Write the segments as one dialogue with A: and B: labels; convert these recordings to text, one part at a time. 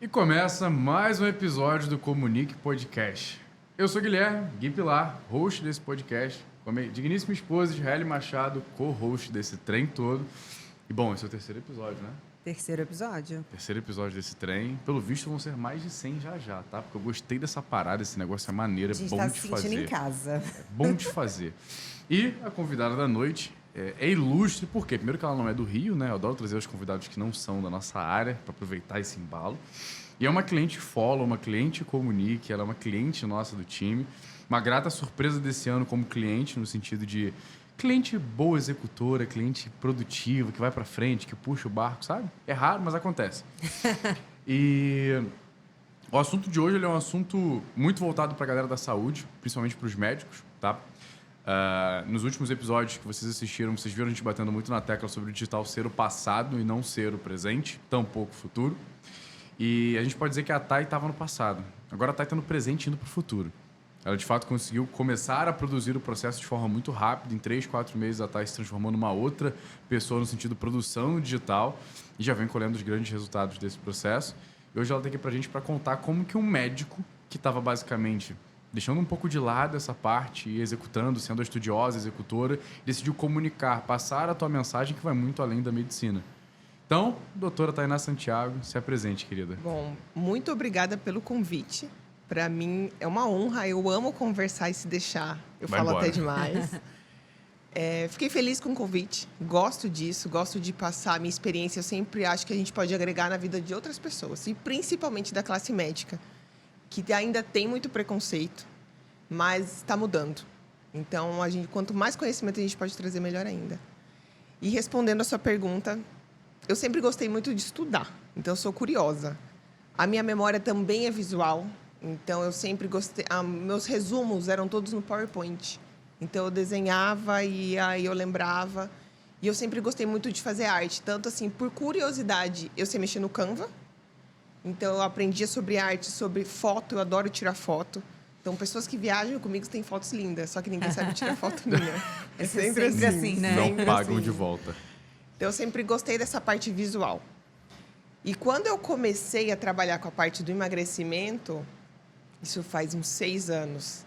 A: E começa mais um episódio do Comunique Podcast. Eu sou Guilherme, Gui Pilar, host desse podcast, com a minha digníssima esposa, Israele Machado, co-host desse trem todo. E bom, esse é o terceiro episódio, né?
B: Terceiro episódio.
A: Terceiro episódio desse trem. Pelo visto vão ser mais de 100 já, tá? Porque eu gostei dessa parada, esse negócio é maneiro, é bom de fazer. A gente tá se sentindo
B: em casa.
A: É bom de fazer. E a convidada da noite é ilustre, por quê? Primeiro que ela não é do Rio, né? Eu adoro trazer os convidados que não são da nossa área, para aproveitar esse embalo. E é uma cliente follow, uma cliente comunique, ela é uma cliente nossa do time. Uma grata surpresa desse ano como cliente, no sentido de cliente boa executora, cliente produtiva, que vai para frente, que puxa o barco, sabe? É raro, mas acontece. E o assunto de hoje ele é um assunto muito voltado para a galera da saúde, principalmente para os médicos, tá? Nos últimos episódios que vocês assistiram, vocês viram a gente batendo muito na tecla sobre o digital ser o passado e não ser o presente, tampouco o futuro. E a gente pode dizer que a Thay estava no passado. Agora a Thay está no presente indo para o futuro. Ela, de fato, conseguiu começar a produzir o processo de forma muito rápida. Em 3, 4 meses, a Thay se transformou numa outra pessoa no sentido de produção digital e já vem colhendo os grandes resultados desse processo. E hoje ela está aqui para a gente para contar como que um médico que estava basicamente deixando um pouco de lado essa parte e executando, sendo a estudiosa, executora, decidiu comunicar, passar a tua mensagem que vai muito além da medicina. Então, doutora Tainá Santiago, se apresente, querida.
C: Bom, muito obrigada pelo convite. Para mim é uma honra, eu amo conversar e se deixar. Eu
A: Vai
C: falo
A: embora.
C: até demais. Fiquei feliz com o convite, gosto disso, gosto de passar a minha experiência. Eu sempre acho que a gente pode agregar na vida de outras pessoas, e principalmente da classe médica, que ainda tem muito preconceito, mas está mudando. Então, quanto mais conhecimento a gente pode trazer, melhor ainda. E respondendo a sua pergunta, eu sempre gostei muito de estudar, então eu sou curiosa. A minha memória também é visual, então eu sempre gostei. Meus resumos eram todos no PowerPoint. Então eu desenhava e aí eu lembrava. E eu sempre gostei muito de fazer arte, tanto assim, por curiosidade, eu sei mexer no Canva. Então eu aprendia sobre arte, sobre foto, eu adoro tirar foto. Então pessoas que viajam comigo têm fotos lindas, só que ninguém sabe tirar foto minha. É sempre assim,
B: né?
A: Não
C: Sempre
A: pagam
C: assim.
A: de volta.
C: Então, eu sempre gostei dessa parte visual. E quando eu comecei a trabalhar com a parte do emagrecimento, isso faz uns 6 anos,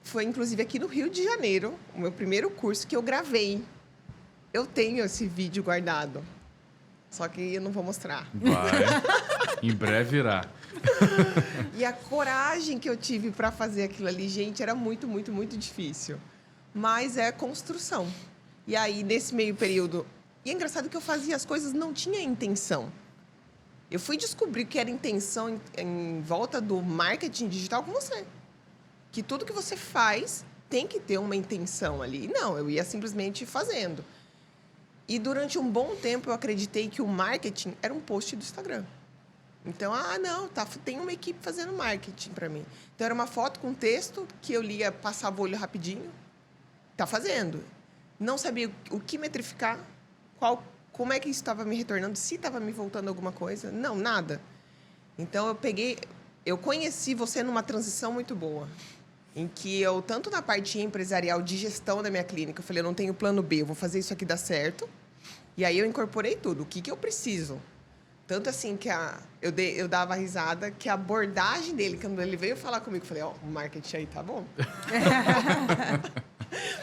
C: foi inclusive aqui no Rio de Janeiro, o meu primeiro curso que eu gravei. Eu tenho esse vídeo guardado, só que eu não vou mostrar.
A: Vai. Em breve irá.
C: E a coragem que eu tive para fazer aquilo ali, gente, era muito, muito, muito difícil. Mas é construção. E aí, nesse meio período... E é engraçado que eu fazia as coisas, não tinha intenção. Eu fui descobrir que era intenção em volta do marketing digital com você. Que tudo que você faz tem que ter uma intenção ali. Não, eu ia simplesmente fazendo. E durante um bom tempo eu acreditei que o marketing era um post do Instagram. Então, tem uma equipe fazendo marketing para mim. Então, era uma foto com texto que eu lia, passava o olho rapidinho. Tá fazendo. Não sabia o que metrificar. Como é que isso estava me retornando, se estava me voltando alguma coisa. Não, nada. Então, eu conheci você numa transição muito boa, em que eu, tanto na parte empresarial de gestão da minha clínica, eu falei, eu não tenho plano B, eu vou fazer isso aqui dar certo. E aí eu incorporei tudo. O que eu preciso? Tanto assim que eu dava risada que a abordagem dele, quando ele veio falar comigo, eu falei, o marketing aí tá bom.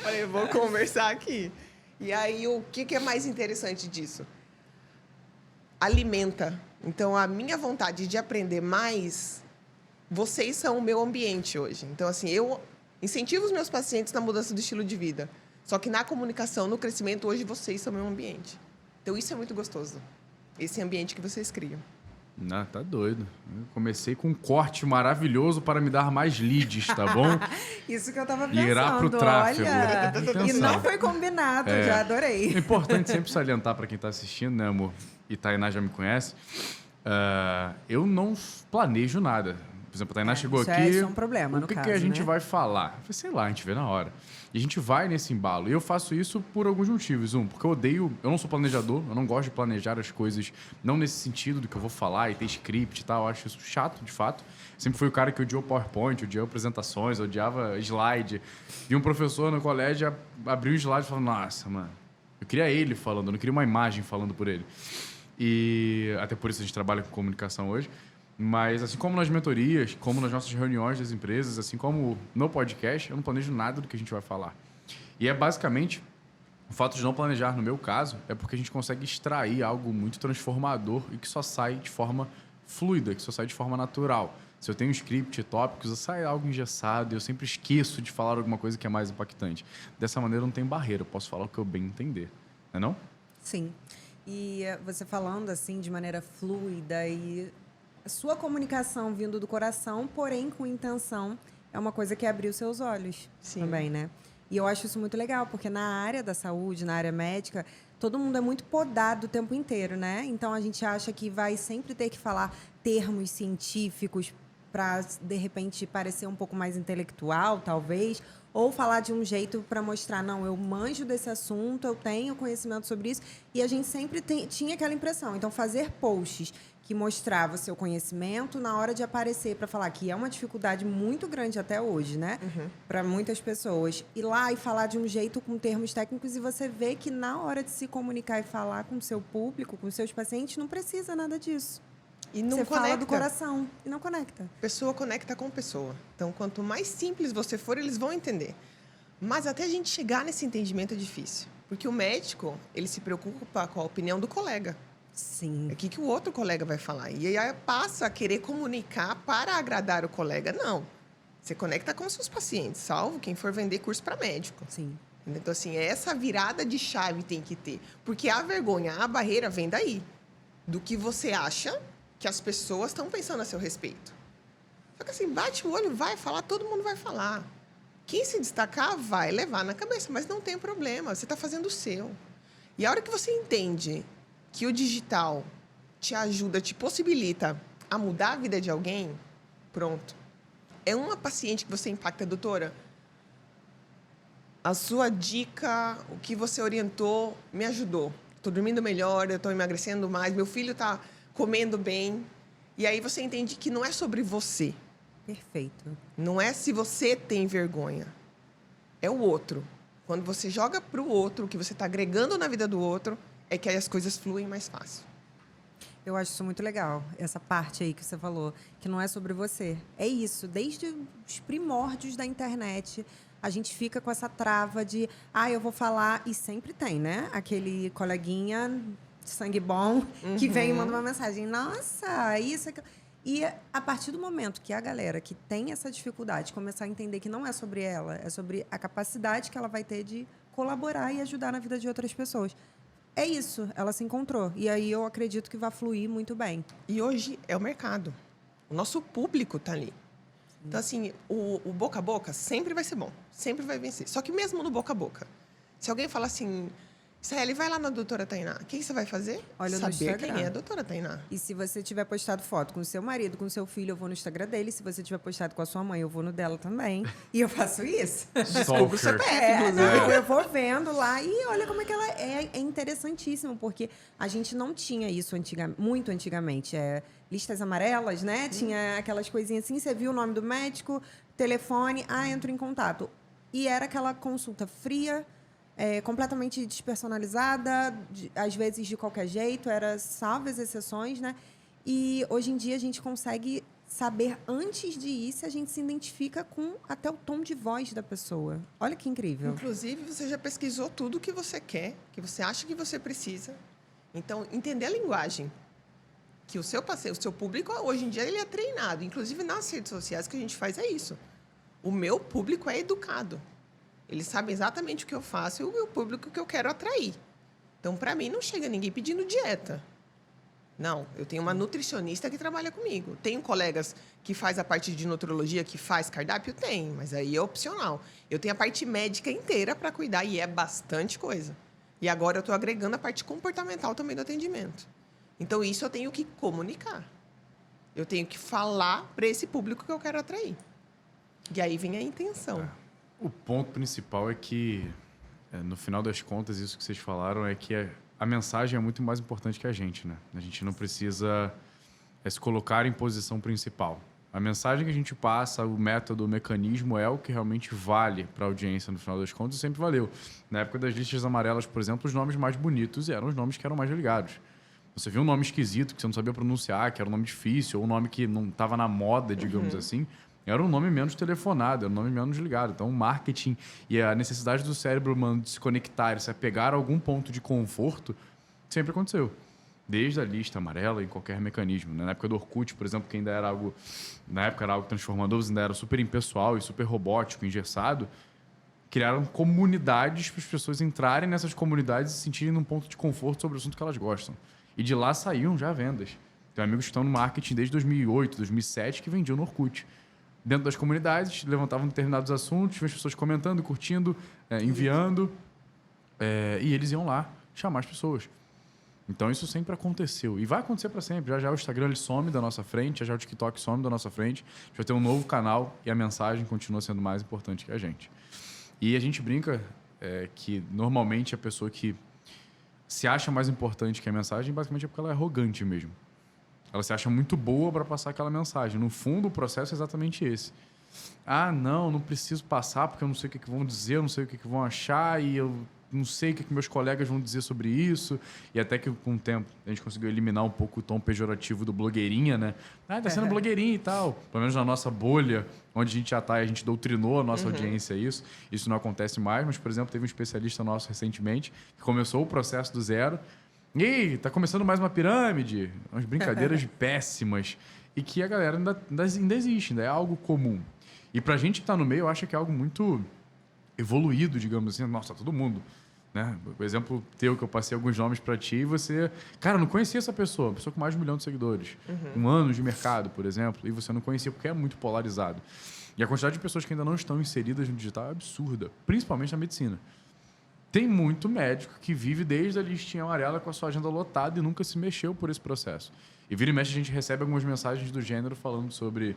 C: Falei, eu vou conversar aqui. E aí, o que é mais interessante disso? Alimenta. Então, a minha vontade de aprender mais, vocês são o meu ambiente hoje. Então, assim, eu incentivo os meus pacientes na mudança do estilo de vida. Só que na comunicação, no crescimento, hoje vocês são o meu ambiente. Então, isso é muito gostoso. Esse ambiente que vocês criam.
A: Não, tá doido. Eu comecei com um corte maravilhoso para me dar mais leads, tá bom?
B: Isso que eu tava pensando.
A: Irá pro tráfego.
B: Olha,
A: Atenção.
B: e não foi combinado, já adorei.
A: É importante sempre salientar para quem está assistindo, né, amor? E Tainá já me conhece. Eu não planejo nada. Por exemplo, a Tainá chegou
B: isso
A: aqui...
B: Isso é um problema, no
A: que
B: caso,
A: que a gente
B: né?
A: vai falar? Eu falei, sei lá, a gente vê na hora. E a gente vai nesse embalo. E eu faço isso por alguns motivos. Porque eu não sou planejador, eu não gosto de planejar as coisas, não nesse sentido do que eu vou falar e ter script e tal. Eu acho isso chato, de fato. Sempre fui o cara que odiou PowerPoint, odiava apresentações, odiava slide. Vi um professor no colégio, abriu um slide e falou, nossa, mano, eu queria ele falando, eu não queria uma imagem falando por ele. E até por isso a gente trabalha com comunicação hoje. Mas assim como nas mentorias, como nas nossas reuniões das empresas, assim como no podcast, eu não planejo nada do que a gente vai falar. E é basicamente, o fato de não planejar, no meu caso, é porque a gente consegue extrair algo muito transformador e que só sai de forma fluida, que só sai de forma natural. Se eu tenho um script, tópicos, sai algo engessado e eu sempre esqueço de falar alguma coisa que é mais impactante. Dessa maneira, não tem barreira, eu posso falar o que eu bem entender. Não é não?
B: Sim. E você falando assim de maneira fluida e a sua comunicação vindo do coração, porém com intenção, é uma coisa que abriu seus olhos também, né? E eu acho isso muito legal, porque na área da saúde, na área médica, todo mundo é muito podado o tempo inteiro, né? Então a gente acha que vai sempre ter que falar termos científicos para, de repente, parecer um pouco mais intelectual, talvez, ou falar de um jeito para mostrar, não, eu manjo desse assunto, eu tenho conhecimento sobre isso, e a gente sempre tinha aquela impressão. Então, fazer posts que mostrava seu conhecimento na hora de aparecer para falar, que é uma dificuldade muito grande até hoje, né? Para muitas pessoas. Ir lá e falar de um jeito com termos técnicos e você vê que na hora de se comunicar e falar com o seu público, com os seus pacientes, não precisa nada disso.
C: E não
B: você
C: conecta.
B: fala do coração e não conecta.
C: Pessoa conecta com pessoa. Então, quanto mais simples você for, eles vão entender. Mas até a gente chegar nesse entendimento é difícil. Porque o médico, ele se preocupa com a opinião do colega.
B: Sim.
C: O que o outro colega vai falar. E aí passa a querer comunicar para agradar o colega. Não. Você conecta com os seus pacientes, salvo quem for vender curso para médico.
B: Sim.
C: Então, assim, essa virada de chave tem que ter. Porque a vergonha, a barreira vem daí. Do que você acha que as pessoas estão pensando a seu respeito. Só que assim, bate o olho, vai falar, todo mundo vai falar. Quem se destacar vai levar na cabeça, mas não tem problema, você está fazendo o seu. E a hora que você entende que o digital te ajuda, te possibilita a mudar a vida de alguém, pronto. É uma paciente que você impacta, doutora. A sua dica, o que você orientou, me ajudou. Estou dormindo melhor, eu estou emagrecendo mais, meu filho está comendo bem. E aí você entende que não é sobre você.
B: Perfeito.
C: Não é se você tem vergonha. É o outro. Quando você joga para o outro, o que você está agregando na vida do outro, é que aí as coisas fluem mais fácil.
B: Eu acho isso muito legal, essa parte aí que você falou, que não é sobre você. É isso, desde os primórdios da internet, a gente fica com essa trava de, eu vou falar, e sempre tem, né? Aquele coleguinha de sangue bom que vem e manda uma mensagem, nossa, isso, aquilo. E a partir do momento que a galera que tem essa dificuldade começar a entender que não é sobre ela, é sobre a capacidade que ela vai ter de colaborar e ajudar na vida de outras pessoas. É isso, ela se encontrou. E aí eu acredito que vai fluir muito bem.
C: E hoje é o mercado. O nosso público está ali. Então, assim, o boca a boca sempre vai ser bom. Sempre vai vencer. Só que mesmo no boca a boca, se alguém falar assim, Israeli, vai lá na doutora Tainá. O que você vai fazer?
B: Olha no
C: Saber
B: Instagram.
C: quem é a doutora Tainá.
B: E se você tiver postado foto com o seu marido, com o seu filho, eu vou no Instagram dele. Se você tiver postado com a sua mãe, eu vou no dela também. E eu faço isso.
C: Desculpa o CPF, inclusive.
B: Não, eu vou vendo lá e olha como é que ela é. É interessantíssimo, porque a gente não tinha isso muito antigamente. Listas amarelas, né? Tinha aquelas coisinhas assim, você viu o nome do médico, telefone, entro em contato. E era aquela consulta fria, completamente despersonalizada, às vezes de qualquer jeito, era salvo as exceções, né? E hoje em dia a gente consegue saber antes de ir se a gente se identifica com até o tom de voz da pessoa. Olha que incrível.
C: Inclusive, você já pesquisou tudo o que você quer, que você acha que você precisa. Então, entender a linguagem. Que o seu paciente, o seu público, hoje em dia, ele é treinado. Inclusive, nas redes sociais, o que a gente faz é isso. O meu público é educado. Eles sabem exatamente o que eu faço e o meu público que eu quero atrair. Então, para mim, não chega ninguém pedindo dieta. Não, eu tenho uma nutricionista que trabalha comigo. Tenho colegas que faz a parte de nutrologia, que faz cardápio? Tem, mas aí é opcional. Eu tenho a parte médica inteira para cuidar e é bastante coisa. E agora eu estou agregando a parte comportamental também do atendimento. Então, isso eu tenho que comunicar. Eu tenho que falar para esse público que eu quero atrair. E aí vem a intenção.
A: O ponto principal é que, no final das contas, isso que vocês falaram é que a mensagem é muito mais importante que a gente, né? A gente não precisa se colocar em posição principal. A mensagem que a gente passa, o método, o mecanismo é o que realmente vale para a audiência, no final das contas, e sempre valeu. Na época das listas amarelas, por exemplo, os nomes mais bonitos eram os nomes que eram mais ligados. Você viu um nome esquisito que você não sabia pronunciar, que era um nome difícil, ou um nome que não estava na moda, digamos assim, era um nome menos telefonado, era um nome menos ligado. Então, o marketing e a necessidade do cérebro humano de se conectar, se apegar a algum ponto de conforto, sempre aconteceu. Desde a lista amarela em qualquer mecanismo. Né? Na época do Orkut, por exemplo, que ainda era algo... Na época era algo transformador, ainda era super impessoal e super robótico, engessado. Criaram comunidades para as pessoas entrarem nessas comunidades e se sentirem num ponto de conforto sobre o assunto que elas gostam. E de lá saíam já vendas. Tem amigos que estão no marketing desde 2008, 2007, que vendiam no Orkut. Dentro das comunidades, levantavam determinados assuntos, tinham as pessoas comentando, curtindo, enviando, e eles iam lá chamar as pessoas. Então, isso sempre aconteceu. E vai acontecer para sempre. Já já o Instagram ele some da nossa frente, já já o TikTok some da nossa frente. A gente vai ter um novo canal e a mensagem continua sendo mais importante que a gente. E a gente brinca que, normalmente, a pessoa que se acha mais importante que a mensagem, basicamente é porque ela é arrogante mesmo. Ela se acha muito boa para passar aquela mensagem. No fundo, o processo é exatamente esse. Ah, não preciso passar porque eu não sei o que vão dizer, eu não sei o que vão achar e eu não sei o que meus colegas vão dizer sobre isso. E até que, com o tempo, a gente conseguiu eliminar um pouco o tom pejorativo do blogueirinha, né? Ah, tá sendo blogueirinha e tal. Pelo menos na nossa bolha, onde a gente já está, a gente doutrinou a nossa audiência a isso. Isso não acontece mais, mas, por exemplo, teve um especialista nosso recentemente que começou o processo do zero. E tá começando mais uma pirâmide. Umas brincadeiras péssimas. E que a galera ainda existe, ainda é algo comum. E pra gente que tá no meio, eu acho que é algo muito evoluído, digamos assim. Nossa, todo mundo. Né? Por exemplo, teu, que eu passei alguns nomes para ti e você... Cara, eu não conhecia essa pessoa. Uma pessoa com mais de 1 milhão de seguidores. 1 ano de mercado, por exemplo. E você não conhecia porque é muito polarizado. E a quantidade de pessoas que ainda não estão inseridas no digital é absurda. Principalmente na medicina. Tem muito médico que vive desde a listinha amarela com a sua agenda lotada e nunca se mexeu por esse processo. E vira e mexe, a gente recebe algumas mensagens do gênero falando sobre...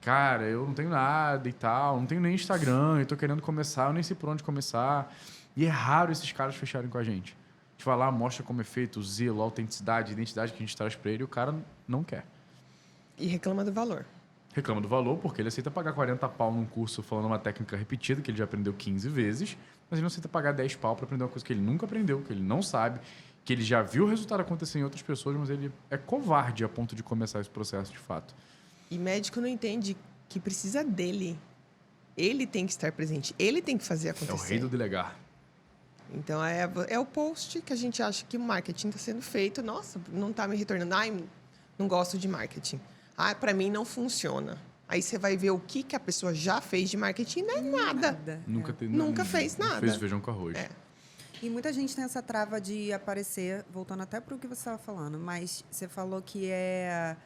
A: Cara, eu não tenho nada e tal, não tenho nem Instagram, eu tô querendo começar, eu nem sei por onde começar. E é raro esses caras fecharem com a gente. A gente vai lá, mostra como é feito o zelo, a autenticidade, a identidade que a gente traz para ele e o cara não quer.
C: E reclama do valor.
A: Reclama do valor porque ele aceita pagar 40 pau num curso falando uma técnica repetida que ele já aprendeu 15 vezes, mas ele não aceita pagar 10 pau para aprender uma coisa que ele nunca aprendeu, que ele não sabe, que ele já viu o resultado acontecer em outras pessoas, mas ele é covarde a ponto de começar esse processo de fato.
C: E médico não entende que precisa dele. Ele tem que estar presente. Ele tem que fazer acontecer.
A: É o rei do delegar.
C: Então, é o post que a gente acha que o marketing está sendo feito. Nossa, não está me retornando. Ai, não gosto de marketing. Ah, para mim não funciona. Aí você vai ver o que a pessoa já fez de marketing. Não é nada. Nunca fez nada.
A: Fez feijão com arroz.
B: E muita gente tem essa trava de aparecer, voltando até para o que você estava falando, mas você falou que é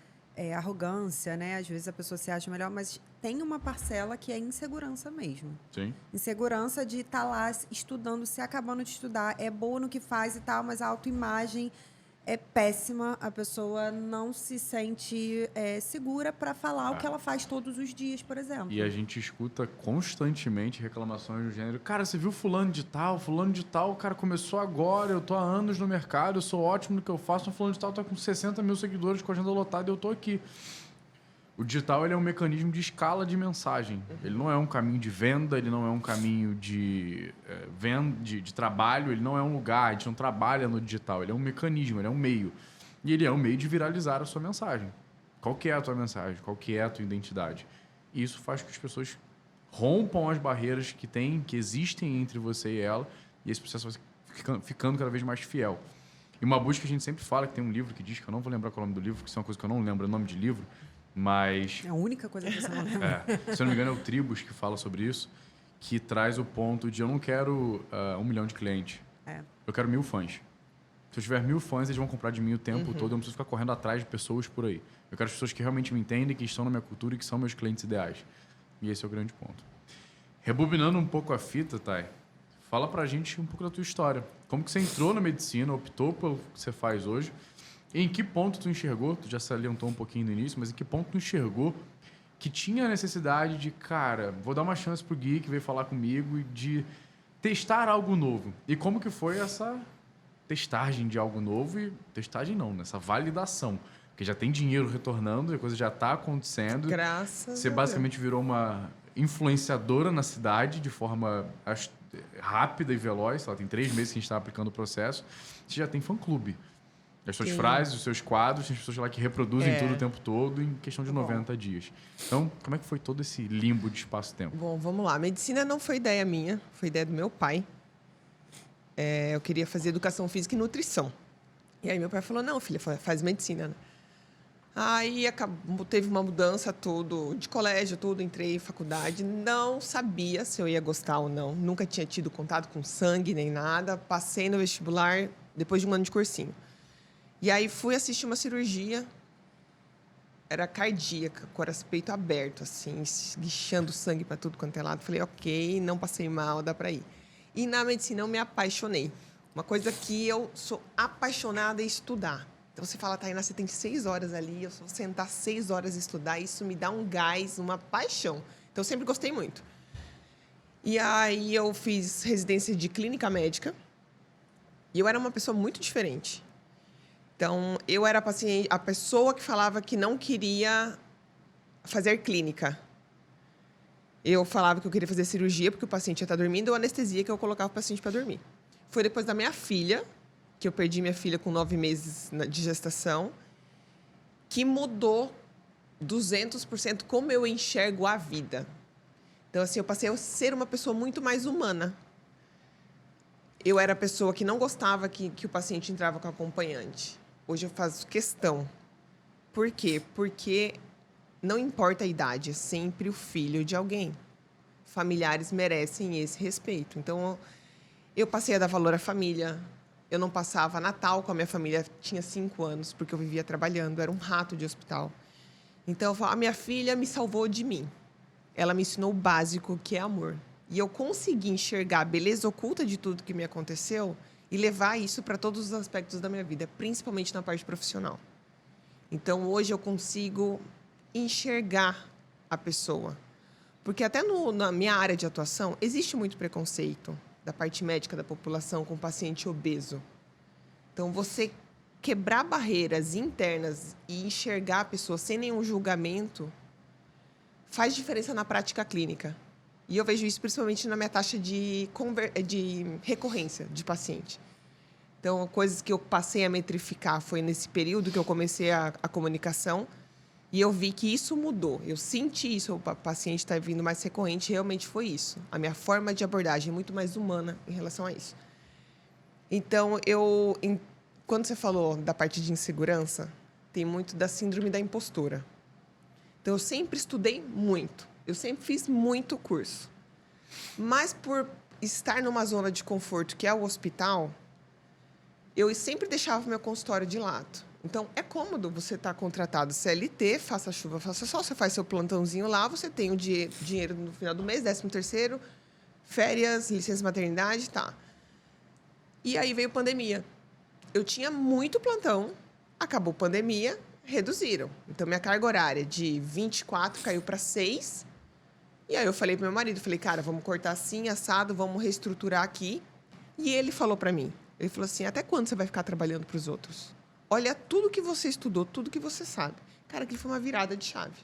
B: arrogância, né? Às vezes a pessoa se acha melhor, mas tem uma parcela que é insegurança mesmo.
A: Sim.
B: Insegurança de estar lá estudando, se acabando de estudar, é boa no que faz e tal, mas a autoimagem é péssima. A pessoa não se sente segura para falar o que ela faz todos os dias, por exemplo.
A: E a gente escuta constantemente reclamações do gênero. Cara, você viu fulano de tal, o cara começou agora, eu tô há anos no mercado, eu sou ótimo no que eu faço, o fulano de tal tá com 60 mil seguidores, com a agenda lotada e eu tô aqui. O digital ele é um mecanismo de escala de mensagem. Ele não é um caminho de venda, ele não é um caminho de trabalho, ele não é um lugar, a gente não trabalha no digital, ele é um mecanismo, ele é um meio. E ele é um meio de viralizar a sua mensagem. Qual que é a tua mensagem? Qual que é a tua identidade? E isso faz com que as pessoas rompam as barreiras que existem entre você e ela, e esse processo vai ficando cada vez mais fiel. E uma busca que a gente sempre fala, que tem um livro que diz, que eu não vou lembrar qual é o nome do livro, que isso é uma coisa que eu não lembro o nome de livro, mas...
B: É a única coisa que você não lembra.
A: Se eu não me engano, é o Tribus que fala sobre isso, que traz o ponto de eu não quero 1 milhão de clientes. Eu quero 1000 fãs. Se eu tiver 1000 fãs, eles vão comprar de mim o tempo todo, eu não preciso ficar correndo atrás de pessoas por aí. Eu quero as pessoas que realmente me entendem, que estão na minha cultura e que são meus clientes ideais. E esse é o grande ponto. Rebobinando um pouco a fita, Thay, fala pra gente um pouco da tua história. Como que você entrou na medicina, optou pelo que você faz hoje? Em que ponto tu enxergou, tu já salientou um pouquinho no início, mas em que ponto tu enxergou que tinha a necessidade de, cara, vou dar uma chance pro Gui que veio falar comigo e de testar algo novo? E como que foi essa testagem de algo novo? E testagem não, nessa validação. Porque já tem dinheiro retornando, a coisa já está acontecendo.
C: Graças
A: Você
C: a
A: basicamente virou uma influenciadora na cidade de forma rápida e veloz. Tem 3 meses que a gente está aplicando o processo. Você já tem fã-clube. As suas
C: Sim.
A: frases, os seus quadros, tem pessoas lá que reproduzem
C: É.
A: tudo o tempo todo em questão de 90 dias. Então, como é que foi todo esse limbo de espaço-tempo?
C: Bom, vamos lá. Medicina não foi ideia minha, foi ideia do meu pai. Eu queria fazer educação física e nutrição. E aí meu pai falou, não, filha, faz medicina, né? Aí teve uma mudança tudo, de colégio, tudo, entrei em faculdade. Não sabia se eu ia gostar ou não. Nunca tinha tido contato com sangue nem nada. Passei no vestibular depois de um ano de cursinho. E aí fui assistir uma cirurgia. Era cardíaca, coração peito aberto, assim, esguichando sangue para tudo quanto é lado. Falei, ok, não passei mal, dá para ir. E na medicina eu me apaixonei. Uma coisa que eu sou apaixonada é estudar. Então você fala, Tainá, você tem 6 horas ali, eu vou sentar 6 horas e estudar, isso me dá um gás, uma paixão. Então eu sempre gostei muito. E aí eu fiz residência de clínica médica e eu era uma pessoa muito diferente. Então, eu era a pessoa que falava que não queria fazer clínica. Eu falava que eu queria fazer cirurgia porque o paciente ia estar dormindo ou anestesia que eu colocava o paciente para dormir. Foi depois da minha filha, que eu perdi minha filha com 9 meses de gestação, que mudou 200% como eu enxergo a vida. Então, assim, eu passei a ser uma pessoa muito mais humana. Eu era a pessoa que não gostava que o paciente entrava com acompanhante. Hoje eu faço questão. Por quê? Porque não importa a idade, é sempre o filho de alguém. Familiares merecem esse respeito. Então, eu passei a dar valor à família. Eu não passava Natal com a minha família, tinha 5 anos, porque eu vivia trabalhando, era um rato de hospital. Então, a minha filha me salvou de mim. Ela me ensinou o básico, que é amor. E eu consegui enxergar a beleza oculta de tudo que me aconteceu e levar isso para todos os aspectos da minha vida, principalmente na parte profissional. Então, hoje eu consigo enxergar a pessoa. Porque até na minha área de atuação, existe muito preconceito da parte médica da população com o paciente obeso. Então, você quebrar barreiras internas e enxergar a pessoa sem nenhum julgamento faz diferença na prática clínica. E eu vejo isso principalmente na minha taxa de recorrência de paciente. Então, coisas que eu passei a metrificar foi nesse período que eu comecei a comunicação e eu vi que isso mudou. Eu senti isso, o paciente está vindo mais recorrente, realmente foi isso. A minha forma de abordagem é muito mais humana em relação a isso. Então, quando você falou da parte de insegurança, tem muito da síndrome da impostora. Então, eu sempre estudei muito. Eu sempre fiz muito curso. Mas por estar numa zona de conforto, que é o hospital, eu sempre deixava meu consultório de lado. Então, é cômodo você estar contratado CLT, faça chuva, faça sol, você faz seu plantãozinho lá, você tem o dinheiro no final do mês, 13º, férias, licença maternidade, tá. E aí veio pandemia. Eu tinha muito plantão, acabou a pandemia, reduziram. Então, minha carga horária de 24 caiu para 6. E aí eu falei pro meu marido, falei, cara, vamos cortar assim, assado, vamos reestruturar aqui. E ele falou para mim, ele falou assim, até quando você vai ficar trabalhando para os outros? Olha tudo que você estudou, tudo que você sabe. Cara, aquilo foi uma virada de chave.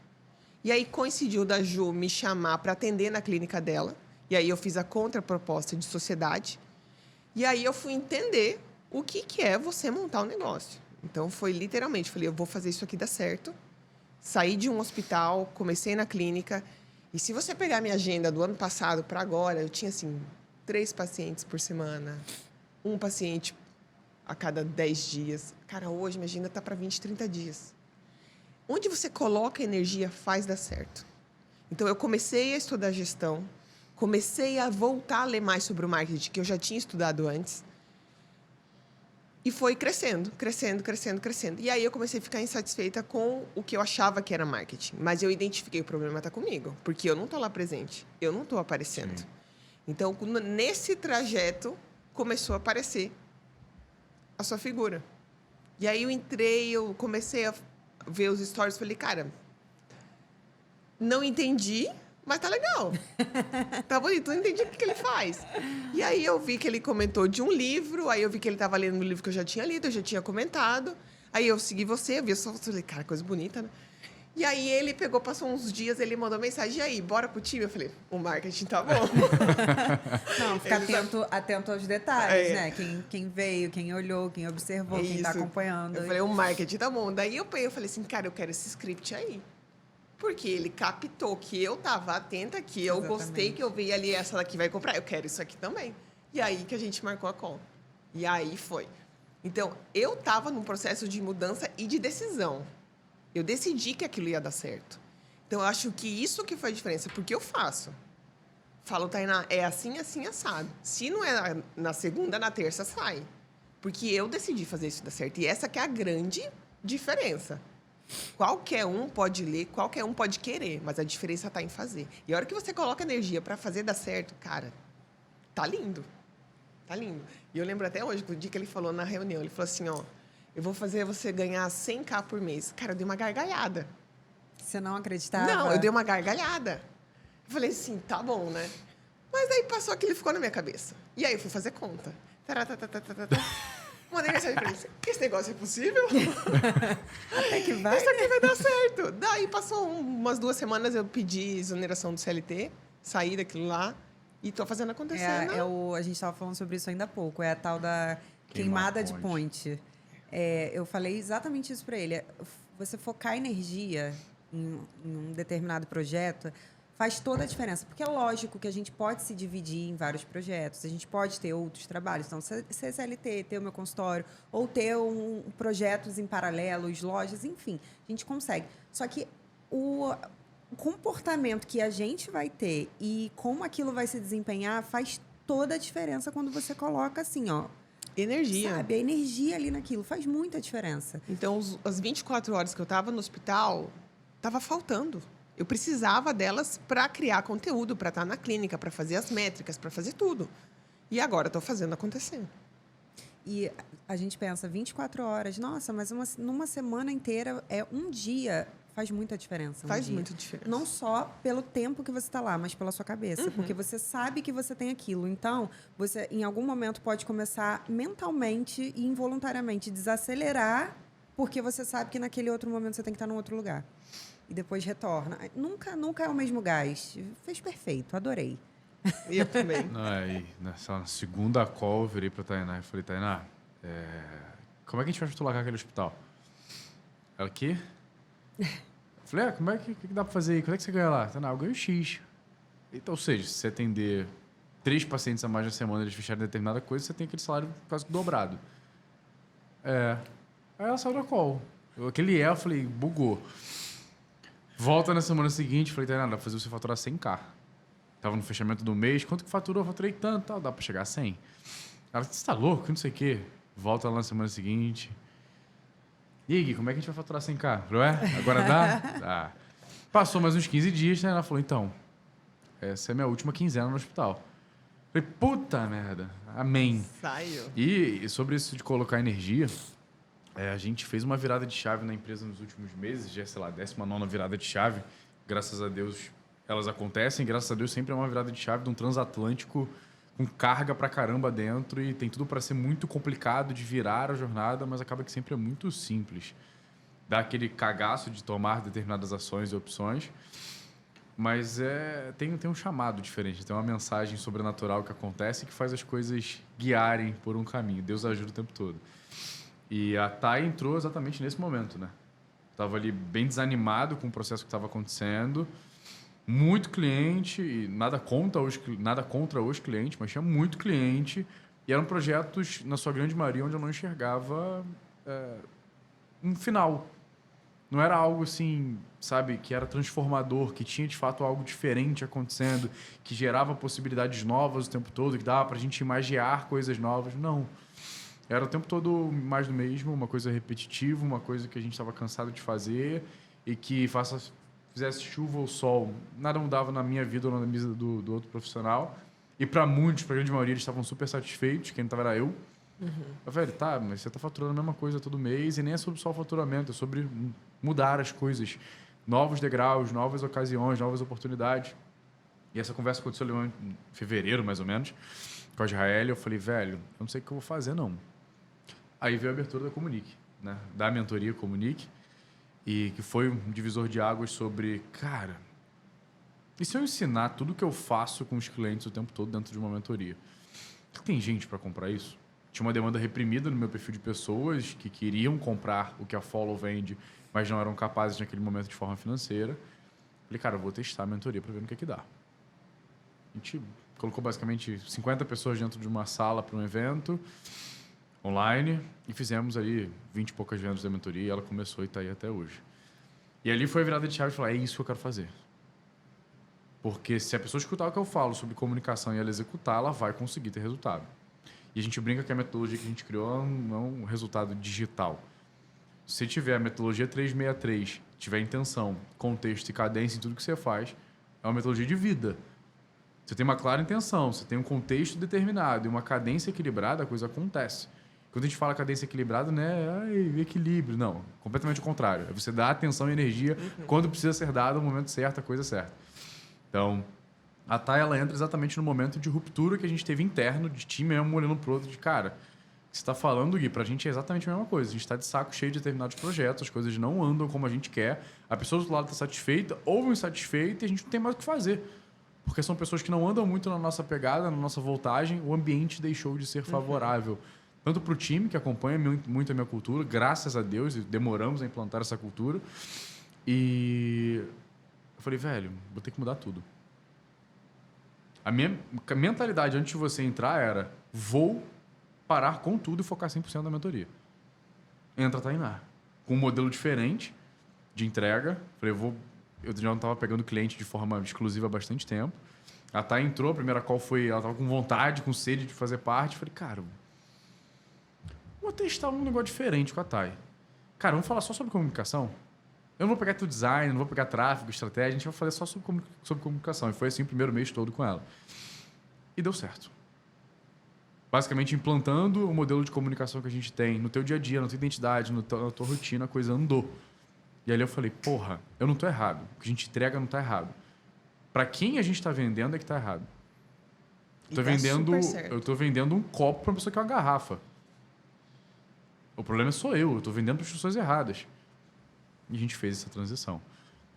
C: E aí coincidiu da Ju me chamar para atender na clínica dela. E aí eu fiz a contraproposta de sociedade. E aí eu fui entender o que é você montar um negócio. Então, foi literalmente, falei, eu vou fazer isso aqui dar certo. Saí de um hospital, comecei na clínica. E se você pegar minha agenda do ano passado para agora, eu tinha, assim, 3 pacientes por semana, 1 paciente a cada 10 dias. Cara, hoje minha agenda está para 20, 30 dias. Onde você coloca energia, faz dar certo. Então, eu comecei a estudar gestão, comecei a voltar a ler mais sobre o marketing, que eu já tinha estudado antes. E foi crescendo, crescendo, crescendo, crescendo. E aí eu comecei a ficar insatisfeita com o que eu achava que era marketing. Mas eu identifiquei, o problema está comigo, porque eu não estou lá presente, eu não estou aparecendo. Sim. Então, nesse trajeto, começou a aparecer a sua figura. E aí eu comecei a ver os stories, falei, cara, não entendi, mas tá legal. Tá bonito, não entendi o que ele faz. E aí eu vi que ele comentou de um livro, aí eu vi que ele estava lendo um livro que eu já tinha lido, eu já tinha comentado. Aí eu segui você, eu vi só, falei, cara, coisa bonita, né? E aí ele pegou, passou uns dias, ele mandou mensagem, e aí, bora pro time? Eu falei, o marketing tá bom.
B: Não, fica atento aos detalhes,
C: É.
B: né? Quem veio, quem olhou, quem observou, quem tá
C: Isso.
B: acompanhando.
C: Eu falei, o marketing tá bom. Daí eu falei assim, cara, eu quero esse script aí. Porque ele captou que eu tava atenta, que eu
B: Exatamente.
C: gostei, que eu vi ali, essa daqui vai comprar, eu quero isso aqui também. E aí que a gente marcou a call. E aí foi. Então, eu tava num processo de mudança e de decisão. Eu decidi que aquilo ia dar certo. Então, eu acho que isso que foi a diferença, porque eu faço. Falo, Tainá, é assim, assim, assado. Se não é na segunda, na terça, sai. Porque eu decidi fazer isso dar certo. E essa que é a grande diferença. Qualquer um pode ler, qualquer um pode querer, mas a diferença está em fazer. E a hora que você coloca energia para fazer dar certo, cara, tá lindo. Tá lindo. E eu lembro até hoje, o dia que ele falou na reunião, ele falou assim, ó, eu vou fazer você ganhar 100K por mês. Cara, eu dei uma gargalhada.
B: Você não acreditava?
C: Não, eu dei uma gargalhada. Eu falei assim, tá bom, né? Mas aí passou aquilo e ficou na minha cabeça. E aí eu fui fazer conta. Mandei mensagem pra ele, esse negócio é possível?
B: Até que vai.
C: Isso aqui vai dar certo. Daí passou umas 2 semanas, eu pedi exoneração do CLT, saí daquilo lá e tô fazendo acontecer.
B: A gente estava falando sobre isso ainda há pouco. É a tal da queimada de ponte. Eu falei exatamente isso para ele. Você focar energia em um determinado projeto faz toda a diferença. Porque é lógico que a gente pode se dividir em vários projetos, a gente pode ter outros trabalhos. Então, ser CLT, ter o meu consultório, ou ter projetos em paralelos, lojas, enfim, a gente consegue. Só que o comportamento que a gente vai ter e como aquilo vai se desempenhar faz toda a diferença quando você coloca assim, ó.
C: Energia.
B: Sabe, a energia ali naquilo faz muita diferença.
C: Então, as 24 horas que eu estava no hospital, estava faltando. Eu precisava delas para criar conteúdo, para estar na clínica, para fazer as métricas, para fazer tudo. E agora estou fazendo acontecer.
B: E a gente pensa, 24 horas, nossa, mas numa semana inteira, um dia faz muita diferença.
C: Faz muita diferença.
B: Não só pelo tempo que você está lá, mas pela sua cabeça.
C: Uhum.
B: Porque você sabe que você tem aquilo. Então, você, em algum momento, pode começar mentalmente e involuntariamente desacelerar, porque você sabe que naquele outro momento você tem que estar num outro lugar. E depois retorna. Nunca é o mesmo gás. Fez perfeito, adorei.
C: E eu também.
A: Aí, nessa segunda call, eu virei pra Tainá e falei, Tainá, como é que a gente vai largar aquele hospital? Ela, quê? Falei, como é que dá pra fazer aí? Quanto é que você ganha lá? Tainá, eu ganho X. Então, ou seja, se você atender 3 pacientes a mais na semana e eles fecharem determinada coisa, você tem aquele salário quase que dobrado. Aí ela saiu da call. Eu falei, bugou. Volta na semana seguinte, falei, Tainá, dá pra fazer você faturar 100K. Tava no fechamento do mês, quanto que faturou? Eu faturei tanto, tal, dá pra chegar a 100. Ela, você tá louco? Não sei o quê. Volta lá na semana seguinte. E aí, Gui, como é que a gente vai faturar 100K? Eu falei, agora dá? Dá. Passou mais uns 15 dias, né? Ela falou, então, essa é a minha última quinzena no hospital. Eu falei, puta merda, amém.
C: Saiu.
A: E sobre isso de colocar energia, a gente fez uma virada de chave na empresa nos últimos meses, já, sei lá, 19ª virada de chave. Graças a Deus, elas acontecem. Graças a Deus, sempre é uma virada de chave de um transatlântico com carga pra caramba dentro e tem tudo para ser muito complicado de virar a jornada, mas acaba que sempre é muito simples. Dá aquele cagaço de tomar determinadas ações e opções, mas tem um chamado diferente, tem uma mensagem sobrenatural que acontece que faz as coisas guiarem por um caminho. Deus ajuda o tempo todo. E a Thay entrou exatamente nesse momento, né? Estava ali bem desanimado com o processo que estava acontecendo, muito cliente, e nada contra os clientes, mas tinha muito cliente, e eram projetos, na sua grande maioria, onde eu não enxergava um final. Não era algo assim, sabe, que era transformador, que tinha de fato algo diferente acontecendo, que gerava possibilidades novas o tempo todo, que dava para a gente imaginar coisas novas. Não. Era o tempo todo mais do mesmo, uma coisa repetitiva, uma coisa que a gente estava cansado de fazer e que fizesse chuva ou sol, nada mudava na minha vida ou na vida do outro profissional. E para muitos, para a grande maioria, eles estavam super satisfeitos, quem não estava era eu. Uhum. Eu falei, tá, mas você está faturando a mesma coisa todo mês e nem é sobre só o faturamento, é sobre mudar as coisas. Novos degraus, novas ocasiões, novas oportunidades. E essa conversa aconteceu em fevereiro, mais ou menos, com a Israel. Eu falei, velho, eu não sei o que eu vou fazer, não. Aí veio a abertura da Comunique, né? Da mentoria Comunique. E que foi um divisor de águas sobre, cara, e se eu ensinar tudo que eu faço com os clientes o tempo todo dentro de uma mentoria? Tem gente para comprar isso? Tinha uma demanda reprimida no meu perfil de pessoas que queriam comprar o que a Follow vende, mas não eram capazes naquele momento de forma financeira. Falei, cara, eu vou testar a mentoria para ver no que dá. A gente colocou basicamente 50 pessoas dentro de uma sala para um evento online e fizemos ali 20 e poucas vendas da mentoria e ela começou e está aí até hoje. E ali foi a virada de chave e falar, é isso que eu quero fazer. Porque se a pessoa escutar o que eu falo sobre comunicação e ela executar, ela vai conseguir ter resultado. E a gente brinca que a metodologia que a gente criou não é um resultado digital. Se tiver a metodologia 363, tiver intenção, contexto e cadência em tudo que você faz, é uma metodologia de vida. Você tem uma clara intenção, você tem um contexto determinado e uma cadência equilibrada, a coisa acontece. Quando a gente fala cadência equilibrada, não é equilíbrio, não. Completamente o contrário. É você dar atenção e energia quando precisa ser dado, no momento certo, a coisa certa. Então, a Thay, ela entra exatamente no momento de ruptura que a gente teve interno, de time mesmo, olhando pro outro, de cara, o que você está falando, Gui, pra gente é exatamente a mesma coisa. A gente está de saco cheio de determinados projetos, as coisas não andam como a gente quer, a pessoa do outro lado está satisfeita ou insatisfeita e a gente não tem mais o que fazer. Porque são pessoas que não andam muito na nossa pegada, na nossa voltagem, o ambiente deixou de ser favorável. Tanto para o time, que acompanha muito a minha cultura, graças a Deus, e demoramos a implantar essa cultura. E eu falei, velho, vou ter que mudar tudo. A minha mentalidade antes de você entrar era, vou parar com tudo e focar 100% na mentoria. Entra a Tainá. Com um modelo diferente de entrega. Falei, eu já não estava pegando cliente de forma exclusiva há bastante tempo. A Thay entrou, a primeira call foi, ela estava com vontade, com sede de fazer parte. Falei, cara, vou testar um negócio diferente com a Thay. Cara, vamos falar só sobre comunicação? Eu não vou pegar teu design, não vou pegar tráfego, estratégia, a gente vai fazer só sobre comunicação. E foi assim o primeiro mês todo com ela. E deu certo. Basicamente, implantando o modelo de comunicação que a gente tem no teu dia a dia, na tua identidade, na tua rotina, a coisa andou. E ali eu falei, porra, eu não tô errado. O que a gente entrega não tá errado. Para quem a gente tá vendendo é que tá errado. Eu tô vendendo um copo para uma pessoa que é uma garrafa. O problema sou eu tô vendendo para as pessoas erradas. E a gente fez essa transição.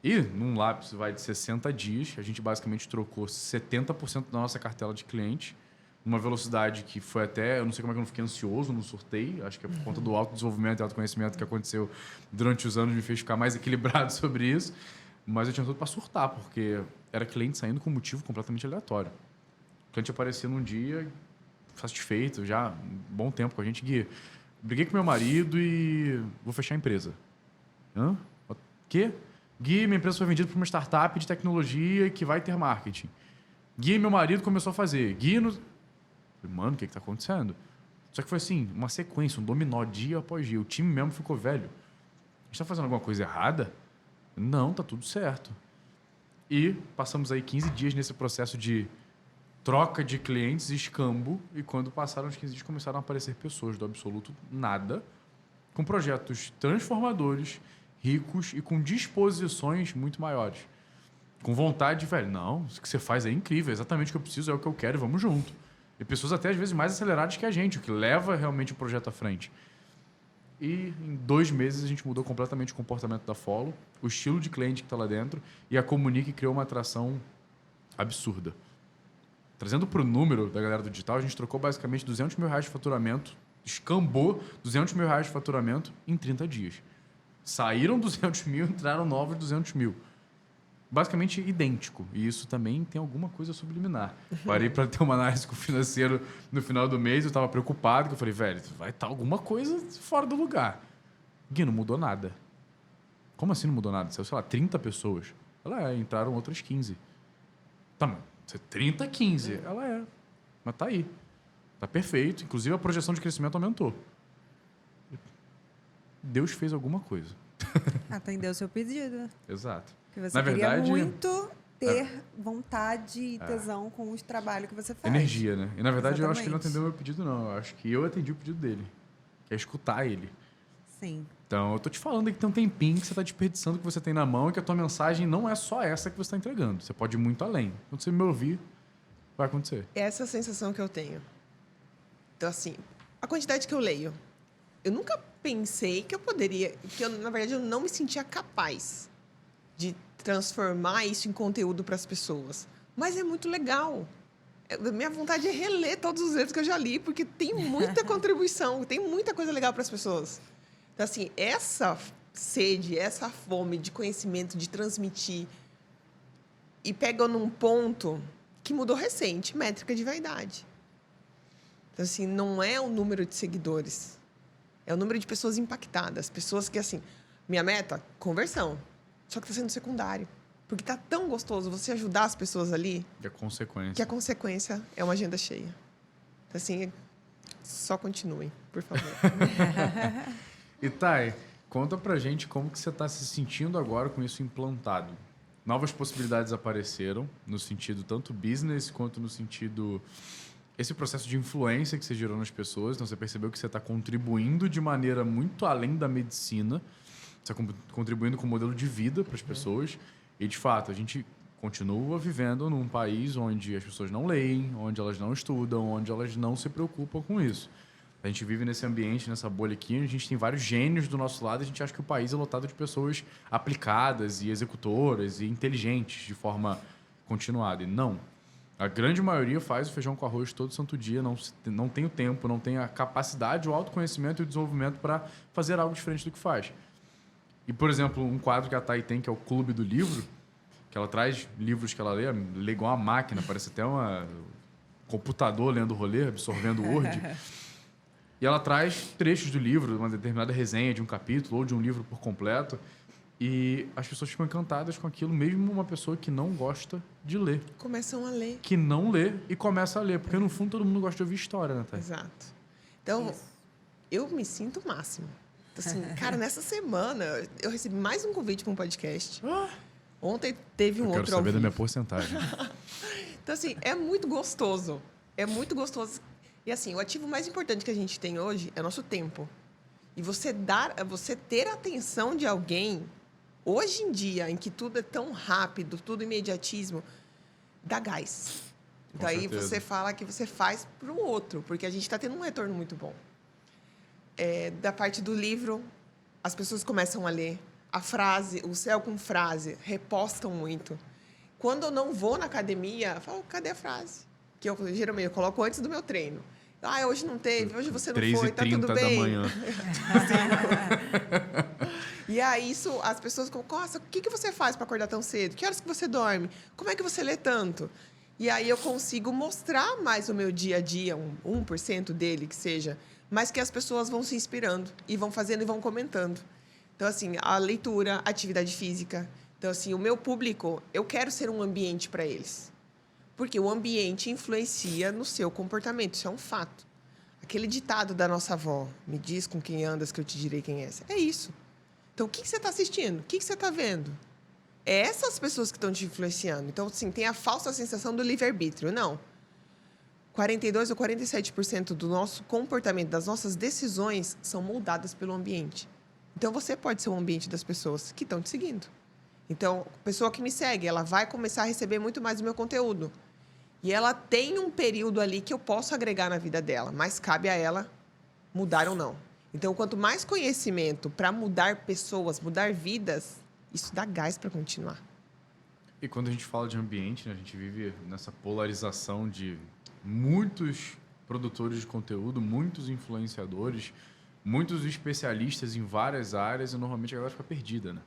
A: E, num lapso de 60 dias, a gente basicamente trocou 70% da nossa cartela de cliente, numa velocidade que foi até... Eu não sei como é que eu não fiquei ansioso no sorteio, acho que é por conta do autodesenvolvimento e autoconhecimento que aconteceu durante os anos, me fez ficar mais equilibrado sobre isso. Mas eu tinha tudo para surtar, porque era cliente saindo com um motivo completamente aleatório. O cliente aparecia num dia, satisfeito, já há um bom tempo com a gente, Gui, briguei com meu marido e vou fechar a empresa. Hã? O quê? Gui, minha empresa foi vendida para uma startup de tecnologia que vai ter marketing. Gui, meu marido começou a fazer. Gui, mano, o que está acontecendo? Só que foi assim, uma sequência, um dominó, dia após dia. O time mesmo ficou velho. A gente está fazendo alguma coisa errada? Não, tá tudo certo. E passamos aí 15 dias nesse processo de troca de clientes, escambo, e quando passaram os 15 dias começaram a aparecer pessoas do absoluto nada, com projetos transformadores, ricos e com disposições muito maiores. Com vontade de, velho, não, isso que você faz é incrível, é exatamente o que eu preciso, é o que eu quero e vamos junto. E pessoas até às vezes mais aceleradas que a gente, o que leva realmente o projeto à frente. E em 2 meses a gente mudou completamente o comportamento da Follow, o estilo de cliente que está lá dentro e a Comunique criou uma atração absurda. Trazendo para o número da galera do digital, a gente trocou basicamente R$200 mil de faturamento, escambou R$200 mil de faturamento em 30 dias. Saíram 200 mil, entraram novos 200 mil. Basicamente idêntico. E isso também tem alguma coisa subliminar. Parei para ter uma análise com o financeiro no final do mês, eu estava preocupado, que eu falei, velho, vai estar alguma coisa fora do lugar. Gui, não mudou nada. Como assim não mudou nada? Saiu, sei lá, 30 pessoas. Ela entraram outras 15. Tá, mas 30, 15. Ela é. Mas tá aí. Tá perfeito. Inclusive a projeção de crescimento aumentou. Deus fez alguma coisa.
B: Atendeu o seu pedido.
A: Exato.
B: Que você
A: Na
B: queria
A: verdade,
B: muito ter vontade e tesão com os trabalhos que você faz.
A: Energia, né? E na verdade eu acho que ele não
B: Exatamente.
A: atendeu o meu pedido, não. Eu acho que eu atendi o pedido dele. Que é escutar ele.
B: Sim.
A: Então, eu tô te falando aí que tem um tempinho que você tá desperdiçando o que você tem na mão e que a tua mensagem não é só essa que você está entregando. Você pode ir muito além. Quando você me ouvir, vai acontecer.
C: Essa é a sensação que eu tenho. Então, assim, a quantidade que eu leio, eu nunca pensei que eu poderia... na verdade, eu não me sentia capaz de transformar isso em conteúdo para as pessoas. Mas é muito legal. Minha vontade é reler todos os livros que eu já li, porque tem muita contribuição, tem muita coisa legal para as pessoas. Então, assim, essa sede, essa fome de conhecimento, de transmitir, e pega num ponto que mudou recente, métrica de vaidade. Então, assim, não é o número de seguidores, é o número de pessoas impactadas, pessoas que, assim, minha meta, conversão, só que está sendo secundário. Porque está tão gostoso você ajudar as pessoas ali.
A: Que a consequência.
C: Que a consequência é uma agenda cheia. Então, assim, só continuem, por favor.
A: E Thay, conta pra gente como que você está se sentindo agora com isso implantado. Novas possibilidades apareceram, no sentido tanto business, quanto no sentido... Esse processo de influência que você gerou nas pessoas. Então, você percebeu que você está contribuindo de maneira muito além da medicina. Você está contribuindo com um modelo de vida para as pessoas. E, de fato, a gente continua vivendo num país onde as pessoas não leem, onde elas não estudam, onde elas não se preocupam com isso. A gente vive nesse ambiente, nessa bolha aqui, a gente tem vários gênios do nosso lado e a gente acha que o país é lotado de pessoas aplicadas e executoras e inteligentes de forma continuada. E não. A grande maioria faz o feijão com arroz todo santo dia, não tem o tempo, não tem a capacidade, o autoconhecimento e o desenvolvimento para fazer algo diferente do que faz. E, por exemplo, um quadro que a Thay tem, que é o Clube do Livro, que ela traz livros que ela lê igual uma máquina, parece até um computador lendo o rolê, absorvendo o Word. E ela traz trechos do livro, uma determinada resenha de um capítulo ou de um livro por completo. E as pessoas ficam encantadas com aquilo, mesmo uma pessoa que não gosta de ler.
C: Começam a ler.
A: Que não lê e começa a ler. Porque, no fundo, todo mundo gosta de ouvir história, né, Thay?
C: Exato. Então, eu me sinto o máximo. Assim, cara, nessa semana eu recebi mais um convite para um podcast. Ontem teve um outro.
A: Eu quero saber da minha porcentagem.
C: Então, assim, é muito gostoso. É muito gostoso. E, assim, o ativo mais importante que a gente tem hoje é nosso tempo. E você ter a atenção de alguém, hoje em dia, em que tudo é tão rápido, tudo imediatismo, dá gás. Então, aí você fala que você faz para o outro, porque a gente está tendo um retorno muito bom. Da parte do livro, as pessoas começam a ler. A frase, o céu com frase, repostam muito. Quando eu não vou na academia, eu falo, cadê a frase? Que geralmente eu coloco antes do meu treino. Hoje não teve, hoje você não foi, tá tudo bem.
A: 3h30 da manhã.
C: E aí, as pessoas ficam, nossa, o que você faz para acordar tão cedo? Que horas que você dorme? Como é que você lê tanto? E aí eu consigo mostrar mais o meu dia a dia, 1% dele que seja, mas que as pessoas vão se inspirando e vão fazendo e vão comentando. Então, assim, a leitura, a atividade física. Então, assim, o meu público, eu quero ser um ambiente para eles. Porque o ambiente influencia no seu comportamento, isso é um fato. Aquele ditado da nossa avó, me diz com quem andas que eu te direi quem és. É isso. Então, o que você está assistindo? O que você está vendo? É essas pessoas que estão te influenciando. Então, assim, tem a falsa sensação do livre-arbítrio. Não. 42% ou 47% do nosso comportamento, das nossas decisões, são moldadas pelo ambiente. Então, você pode ser o ambiente das pessoas que estão te seguindo. Então, a pessoa que me segue, ela vai começar a receber muito mais do meu conteúdo. E ela tem um período ali que eu posso agregar na vida dela, mas cabe a ela mudar ou não. Então, quanto mais conhecimento para mudar pessoas, mudar vidas, isso dá gás para continuar.
A: E quando a gente fala de ambiente, né, a gente vive nessa polarização de muitos produtores de conteúdo, muitos influenciadores, muitos especialistas em várias áreas e normalmente a galera fica perdida, né?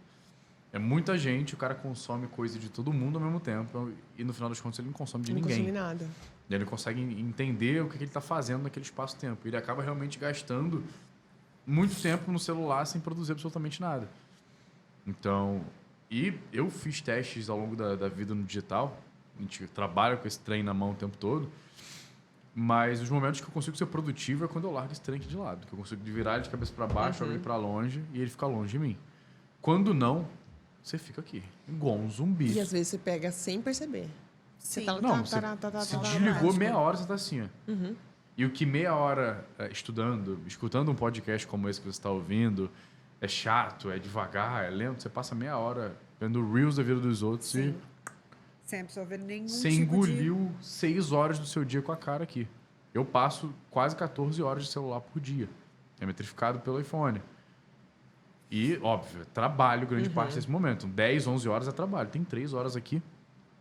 A: É muita gente, o cara consome coisa de todo mundo ao mesmo tempo e no final das contas ele não consome de ninguém.
C: Não consome nada.
A: E ele não consegue entender o que ele está fazendo naquele espaço-tempo. Ele acaba realmente gastando muito tempo no celular sem produzir absolutamente nada. Então, e eu fiz testes ao longo da vida no digital. A gente trabalha com esse trem na mão o tempo todo. Mas os momentos que eu consigo ser produtivo é quando eu largo esse trem aqui de lado. Que eu consigo virar ele de cabeça para baixo, jogar ele para longe e ele fica longe de mim. Quando não, você fica aqui, igual um zumbi.
C: E às vezes você pega sem perceber.
B: Sim.
C: Você tá,
A: Não, você desligou meia hora, você tá assim, ó.
C: Uhum.
A: E o que meia hora estudando, escutando um podcast como esse que você está ouvindo, é chato, é devagar, é lento, você passa meia hora vendo reels da vida dos outros.
B: Sim.
A: E
B: sem absorver nenhum
A: você
B: tipo
A: engoliu 6 horas do seu dia com a cara aqui. Eu passo quase 14 horas de celular por dia. é metrificado pelo iPhone. E, óbvio, é trabalho grande parte desse momento. 10, 11 horas é trabalho. Tem 3 horas aqui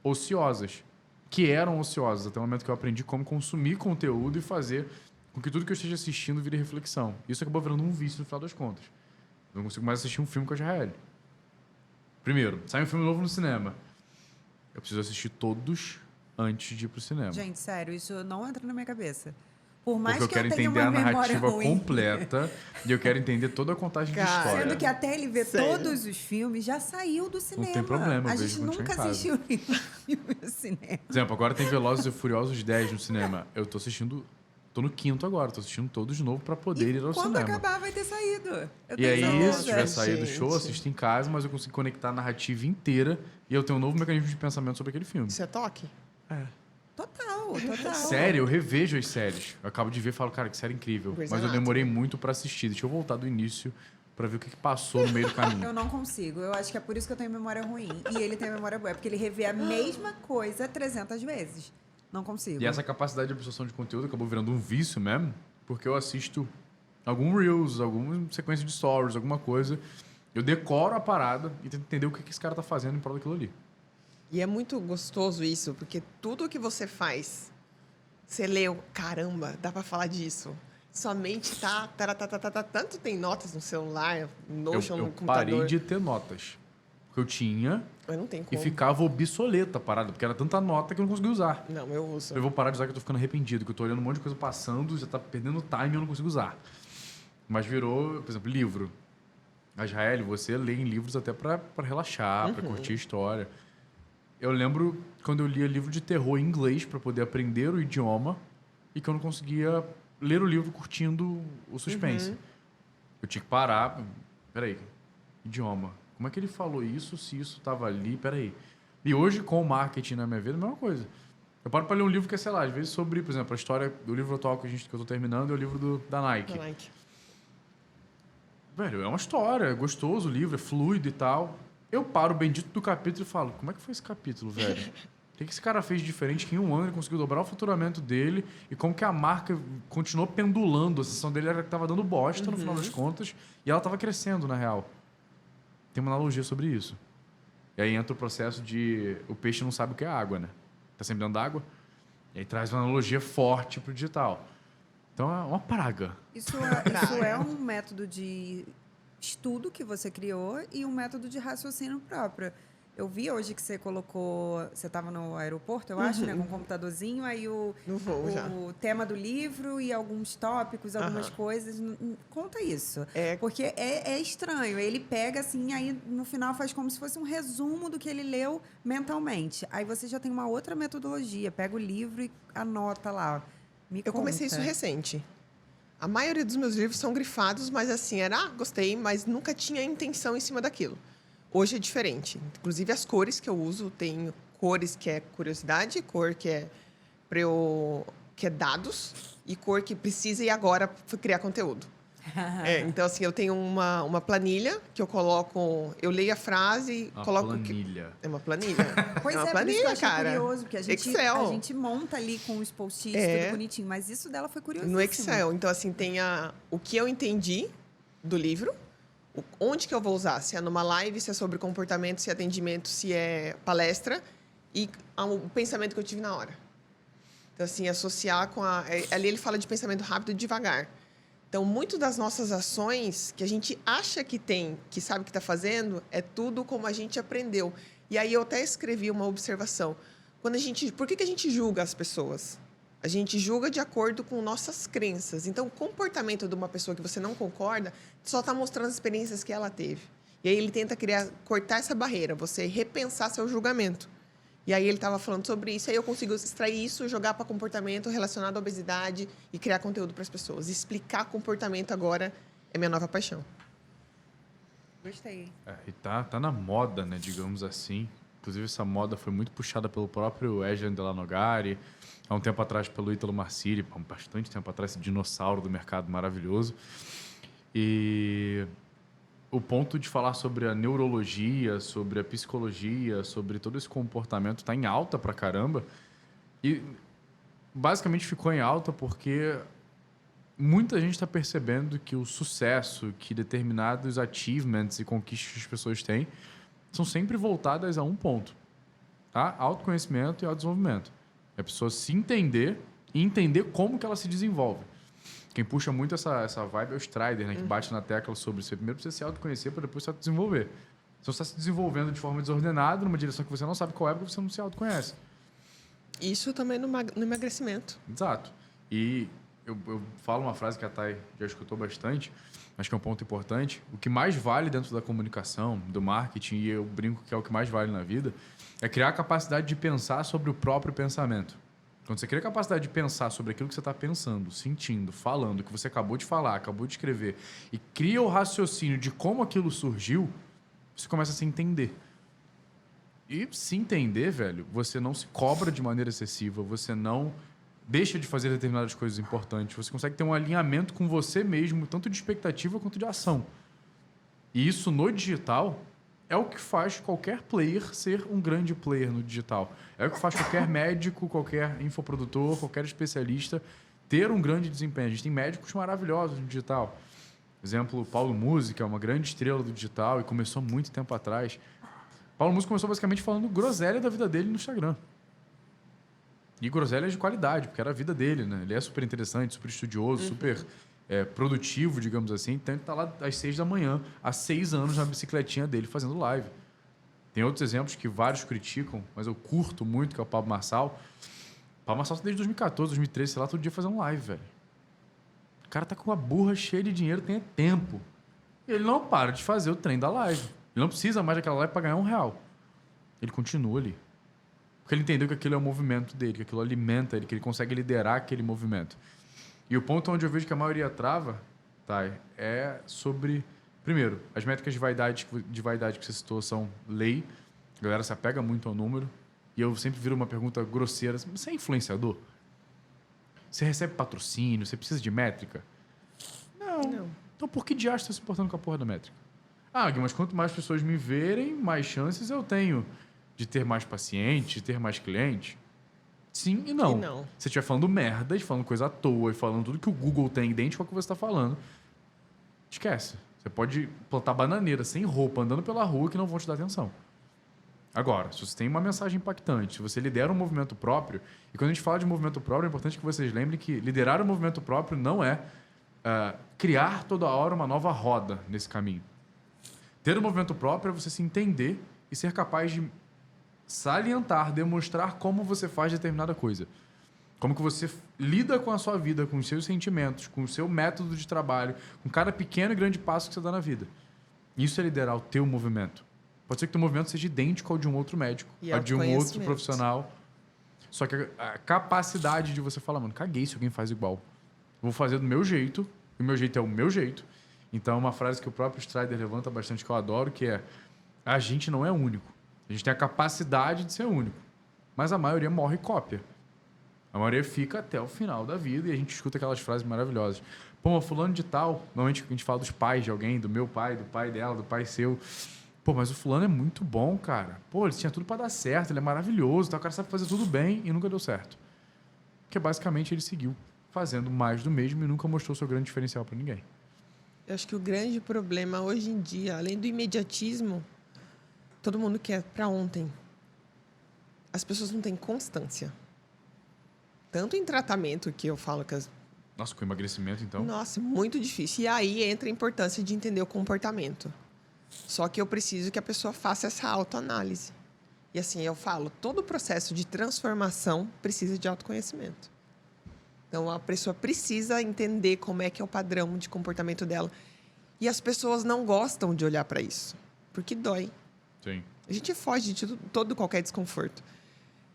A: ociosas, que eram ociosas, até o momento que eu aprendi como consumir conteúdo e fazer com que tudo que eu esteja assistindo vire reflexão. Isso acabou virando um vício no final das contas. Eu não consigo mais assistir um filme com a Israel. Primeiro, sai um filme novo no cinema. Eu preciso assistir todos antes de ir pro cinema.
B: Gente, sério, isso não entra na minha cabeça. Por mais
A: Porque eu
B: que
A: quero
B: tenha
A: entender
B: uma
A: a
B: memória
A: narrativa
B: ruim.
A: completa e eu quero entender toda a contagem de
C: Cara,
A: história.
B: Sendo que até ele ver
C: Sério?
B: todos os filmes, já saiu do cinema.
A: tem problema, eu
B: A
A: vejo
B: gente
A: quando
B: nunca
A: chega em casa.
B: assistiu nenhum filme no cinema.
A: Por exemplo, agora tem Velozes e Furiosos 10 no cinema. Eu tô assistindo... Tô no 5º agora. Tô assistindo todos de novo pra poder ir ao
B: Quando
A: cinema.
B: acabar, vai ter saído. Eu
A: E
B: tenho
A: aí,
B: certeza.
A: se tiver saído do
C: gente.
A: show, eu assisto em casa, mas eu consigo conectar a narrativa inteira e eu tenho um novo mecanismo de pensamento sobre aquele filme.
C: Isso é toque?
B: Total.
A: Sério, eu revejo as séries. Eu acabo de ver e falo, cara, que série incrível.
C: Grey's
A: Mas eu
C: Anatomy.
A: demorei muito pra assistir. Deixa eu voltar do início pra ver o que passou no meio do caminho.
B: Eu não consigo. Eu acho que é por isso que eu tenho memória ruim. E ele tem memória boa. É porque ele revê a mesma coisa 300 vezes. Não consigo.
A: E essa capacidade de absorção de conteúdo acabou virando um vício mesmo, porque eu assisto algum Reels, alguma sequência de stories, alguma coisa. Eu decoro a parada e tento entender o que esse cara tá fazendo em prol daquilo ali.
C: E é muito gostoso isso, porque tudo que você faz, você leu, caramba, dá pra falar disso. Sua mente tanto tem notas no celular, no Notion,
A: Eu
C: no computador.
A: parei de ter notas. Porque eu tinha
C: Eu não tenho
A: e
C: como.
A: ficava obsoleta a parada, porque era tanta nota que eu não conseguia usar.
C: Não, eu uso.
A: Eu vou parar de usar que eu tô ficando arrependido, que eu tô olhando um monte de coisa passando, já tá perdendo time e eu não consigo usar. Mas virou, por exemplo, livro. A Israel, você lê em livros até pra relaxar, pra curtir a história. Eu lembro quando eu lia livro de terror em inglês pra poder aprender o idioma e que eu não conseguia ler o livro curtindo o suspense. Eu tinha que parar. Peraí, idioma. Como é que ele falou isso se isso tava ali? Peraí. E hoje, com o marketing na minha vida, é a mesma coisa. Eu paro pra ler um livro que é, sei lá, às vezes sobre, por exemplo, a história do livro atual que eu tô terminando é o livro da Nike.
C: Like.
A: Velho, é uma história, é gostoso o livro, é fluido e tal. Eu paro o bendito do capítulo e falo, como é que foi esse capítulo, velho? O que esse cara fez de diferente que em um ano ele conseguiu dobrar o faturamento dele e como que a marca continuou pendulando. A sessão dele era que tava dando bosta no final das contas e ela tava crescendo, na real. Tem uma analogia sobre isso. E aí entra o processo de... O peixe não sabe o que é água, né? Tá sempre dentro d'água. E aí traz uma analogia forte pro digital. Então é uma praga.
B: Isso é um método de estudo que você criou e um método de raciocínio próprio. Eu vi hoje que você colocou... Você estava no aeroporto, eu acho, né? Com um computadorzinho, aí
C: No voo já.
B: o tema do livro e alguns tópicos, algumas coisas. Conta isso.
C: É.
B: Porque é estranho. Ele pega assim, aí no final faz como se fosse um resumo do que ele leu mentalmente. Aí você já tem uma outra metodologia. Pega o livro e anota lá.
C: Eu comecei isso recente. A maioria dos meus livros são grifados, mas assim, gostei, mas nunca tinha intenção em cima daquilo. Hoje é diferente. Inclusive, as cores que eu uso, tem cores que é curiosidade, cor que é que é dados, e cor que precisa ir agora para criar conteúdo. Então, assim, eu tenho uma planilha que eu coloco... Eu leio a frase e coloco...
A: Planilha.
C: É uma planilha.
B: Pois
C: é uma
B: por isso que eu
C: planilha,
B: achei
C: cara.
B: curioso, porque a
C: Excel.
B: gente monta ali com os post-its, tudo bonitinho, mas isso dela foi curiosíssimo.
C: No Excel. Então, assim, tem o que eu entendi do livro, onde que eu vou usar, se é numa live, se é sobre comportamento, se é atendimento, se é palestra, e o pensamento que eu tive na hora. Então, assim, associar com ali ele fala de pensamento rápido e devagar. Então, muito das nossas ações que a gente acha que tem, que sabe o que está fazendo, é tudo como a gente aprendeu. E aí eu até escrevi uma observação. Por que a gente julga as pessoas? A gente julga de acordo com nossas crenças. Então, o comportamento de uma pessoa que você não concorda só está mostrando as experiências que ela teve. E aí ele tenta cortar essa barreira, você repensar seu julgamento. E aí ele estava falando sobre isso, aí eu consigo extrair isso, jogar para comportamento relacionado à obesidade e criar conteúdo para as pessoas. Explicar comportamento agora é minha nova paixão.
B: Gostei.
A: E tá na moda, né, digamos assim. Inclusive, essa moda foi muito puxada pelo próprio Adrian Delanogari, há um tempo atrás pelo Ítalo Marcilli, há bastante tempo atrás, esse dinossauro do mercado maravilhoso. E o ponto de falar sobre a neurologia, sobre a psicologia, sobre todo esse comportamento está em alta pra caramba. E basicamente ficou em alta porque muita gente está percebendo que o sucesso, que determinados achievements e conquistas que as pessoas têm são sempre voltadas a um ponto, tá? Autoconhecimento e autodesenvolvimento. É a pessoa se entender e entender como que ela se desenvolve. Quem puxa muito essa vibe é o Strider, né? Que bate na tecla sobre você primeiro precisa se autoconhecer para depois se autodesenvolver. Se você está se desenvolvendo de forma desordenada, numa direção que você não sabe qual é, porque você não se autoconhece.
C: Isso também no emagrecimento.
A: Exato. E eu falo uma frase que a Thay já escutou bastante, acho que é um ponto importante. O que mais vale dentro da comunicação, do marketing, e eu brinco que é o que mais vale na vida, é criar a capacidade de pensar sobre o próprio pensamento. Quando você cria a capacidade de pensar sobre aquilo que você está pensando, sentindo, falando, que você acabou de falar, acabou de escrever, e cria o raciocínio de como aquilo surgiu, você começa a se entender. E se entender, velho, você não se cobra de maneira excessiva, você não deixa de fazer determinadas coisas importantes, você consegue ter um alinhamento com você mesmo, tanto de expectativa quanto de ação. E isso no digital é o que faz qualquer player ser um grande player no digital. É o que faz qualquer médico, qualquer infoprodutor, qualquer especialista ter um grande desempenho. A gente tem médicos maravilhosos no digital. Exemplo, Paulo Música, uma grande estrela do digital e começou muito tempo atrás. Paulo Música começou basicamente falando groselha da vida dele no Instagram. E groselha de qualidade, porque era a vida dele, né? Ele é super interessante, super estudioso, super produtivo, digamos assim. Então ele está lá às 6 da manhã, há 6 anos na bicicletinha dele fazendo live. Tem outros exemplos que vários criticam, mas eu curto muito, que é o Pablo Marçal. O Pablo Marçal desde 2014, 2013, sei lá, todo dia fazendo live, velho. O cara tá com uma burra cheia de dinheiro, tem tempo. E ele não para de fazer o trem da live. Ele não precisa mais daquela live para ganhar R$1. Ele continua ali. Porque ele entendeu que aquilo é o movimento dele, que aquilo alimenta ele, que ele consegue liderar aquele movimento. E o ponto onde eu vejo que a maioria trava, Thay, é sobre... Primeiro, as métricas de vaidade que você citou são lei. A galera se apega muito ao número. E eu sempre viro uma pergunta grosseira. Você é influenciador? Você recebe patrocínio? Você precisa de métrica? Não. Então por que diacho está se importando com a porra da métrica? Ah, Gui, mas quanto mais pessoas me verem, mais chances eu tenho de ter mais pacientes, de ter mais clientes. Sim e não. Se você estiver falando merda, falando coisa à toa, e falando tudo que o Google tem idêntico ao que você está falando, esquece. Você pode plantar bananeira sem roupa, andando pela rua, que não vão te dar atenção. Agora, se você tem uma mensagem impactante, se você lidera um movimento próprio, e quando a gente fala de movimento próprio, é importante que vocês lembrem que liderar um movimento próprio não é criar toda hora uma nova roda nesse caminho. Ter um movimento próprio é você se entender e ser capaz de salientar, demonstrar como você faz determinada coisa. Como que você lida com a sua vida, com os seus sentimentos, com o seu método de trabalho, com cada pequeno e grande passo que você dá na vida. Isso é liderar o teu movimento. Pode ser que o teu movimento seja idêntico ao de um outro médico, ao de um outro profissional. Só que a capacidade de você falar, mano, caguei se alguém faz igual. Vou fazer do meu jeito, e o meu jeito é o meu jeito. Então, uma frase que o próprio Strider levanta bastante, que eu adoro, que é: a gente não é único. A gente tem a capacidade de ser único. Mas a maioria morre cópia. A maioria fica até o final da vida e a gente escuta aquelas frases maravilhosas. Pô, mas fulano de tal, normalmente a gente fala dos pais de alguém, do meu pai, do pai dela, do pai seu. Pô, mas o fulano é muito bom, cara. Pô, ele tinha tudo para dar certo, ele é maravilhoso, tá? O cara sabe fazer tudo bem e nunca deu certo. Porque basicamente ele seguiu fazendo mais do mesmo e nunca mostrou seu grande diferencial para ninguém.
C: Eu acho que o grande problema hoje em dia, além do imediatismo, todo mundo quer para ontem. As pessoas não têm constância. Tanto em tratamento, que eu falo que
A: Nossa, com emagrecimento, então?
C: Nossa, muito difícil. E aí entra a importância de entender o comportamento. Só que eu preciso que a pessoa faça essa autoanálise. E assim, eu falo, todo o processo de transformação precisa de autoconhecimento. Então, a pessoa precisa entender como é que é o padrão de comportamento dela. E as pessoas não gostam de olhar para isso, porque dói.
A: Sim.
C: A gente foge de todo qualquer desconforto.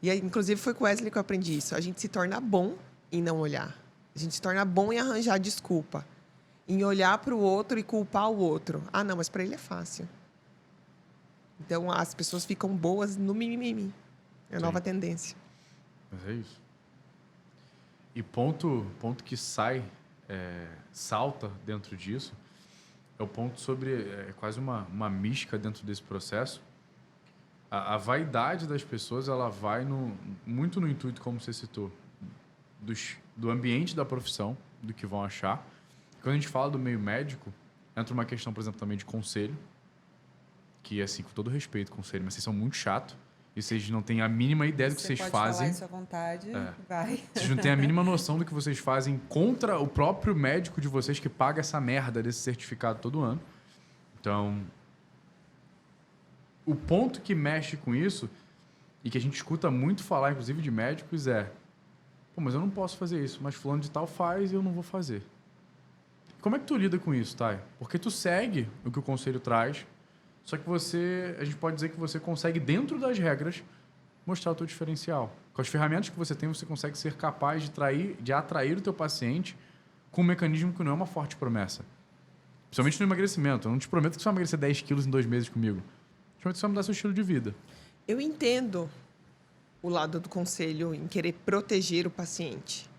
C: E, inclusive, foi com o Wesley que eu aprendi isso. A gente se torna bom em não olhar. A gente se torna bom em arranjar desculpa. Em olhar para o outro e culpar o outro. Ah, não, mas para ele é fácil. Então, as pessoas ficam boas no mimimi. É a nova tendência.
A: Mas é isso. E ponto que salta dentro disso, é o ponto sobre quase uma mística dentro desse processo. A vaidade das pessoas, ela vai muito no intuito, como você citou, do ambiente da profissão, do que vão achar. Quando a gente fala do meio médico, entra uma questão, por exemplo, também de conselho, que, assim, com todo respeito, conselho, mas vocês são muito chato e vocês não têm a mínima ideia do que vocês
B: pode
A: fazem.
B: falar isso à vontade, vai.
A: Vocês não têm a mínima noção do que vocês fazem contra o próprio médico de vocês que paga essa merda desse certificado todo ano. Então, o ponto que mexe com isso e que a gente escuta muito falar, inclusive de médicos, é: pô, mas eu não posso fazer isso, mas fulano de tal faz e eu não vou fazer. Como é que tu lida com isso, Thay? Porque tu segue o que o conselho traz, só que a gente pode dizer que você consegue, dentro das regras, mostrar o teu diferencial. Com as ferramentas que você tem, você consegue ser capaz de atrair o teu paciente com um mecanismo que não é uma forte promessa. Principalmente no emagrecimento. Eu não te prometo que você vai emagrecer 10 quilos em 2 meses comigo. Principalmente você vai mudar seu estilo de vida.
C: Eu entendo o lado do conselho em querer proteger o paciente.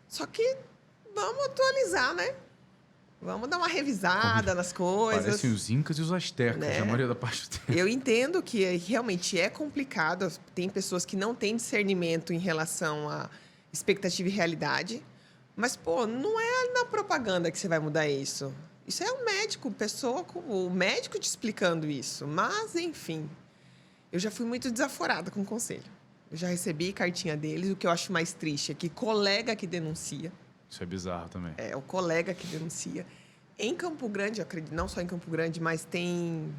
C: Só que vamos atualizar, né? Vamos dar uma revisada nas coisas.
A: Parecem os incas e os astecas,
C: né?
A: A maioria da parte do tempo.
C: Eu entendo que realmente é complicado. Tem pessoas que não têm discernimento em relação à expectativa e realidade. Mas, pô, não é na propaganda que você vai mudar isso. Isso é o médico, o médico te explicando isso. Mas, enfim, eu já fui muito desaforada com o conselho. Eu já recebi cartinha deles. O que eu acho mais triste é que colega que denuncia.
A: Isso é bizarro também.
C: É, o colega que denuncia. Em Campo Grande, eu acredito, não só em Campo Grande, mas tem,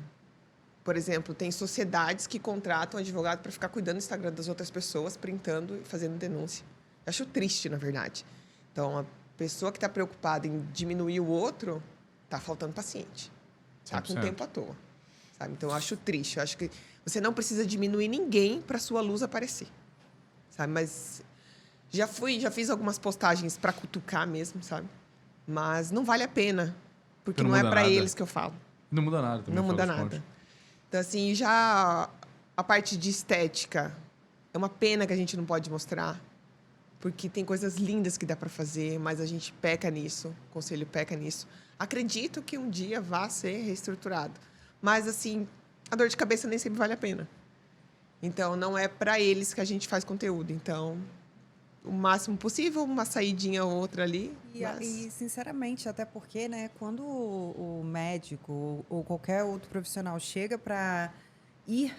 C: por exemplo, tem sociedades que contratam advogado para ficar cuidando do Instagram das outras pessoas, printando e fazendo denúncia. Eu acho triste, na verdade. Então, a pessoa que está preocupada em diminuir o outro, está faltando paciente. Está com
A: 100%.
C: tempo à toa. Sabe? Então, eu acho triste. Eu acho que você não precisa diminuir ninguém para sua luz aparecer. Sabe? Mas já fiz algumas postagens para cutucar mesmo, sabe? Mas não vale a pena, porque não é para eles que eu falo.
A: Não muda nada também.
C: Não muda nada. Então, assim, já a parte de estética, é uma pena que a gente não pode mostrar, porque tem coisas lindas que dá para fazer, mas a gente peca nisso, o conselho peca nisso. Acredito que um dia vá ser reestruturado. Mas, assim, a dor de cabeça nem sempre vale a pena. Então, não é para eles que a gente faz conteúdo. Então, o máximo possível, uma saidinha ou outra ali.
B: E, sinceramente, até porque, né, quando o médico ou qualquer outro profissional chega para ir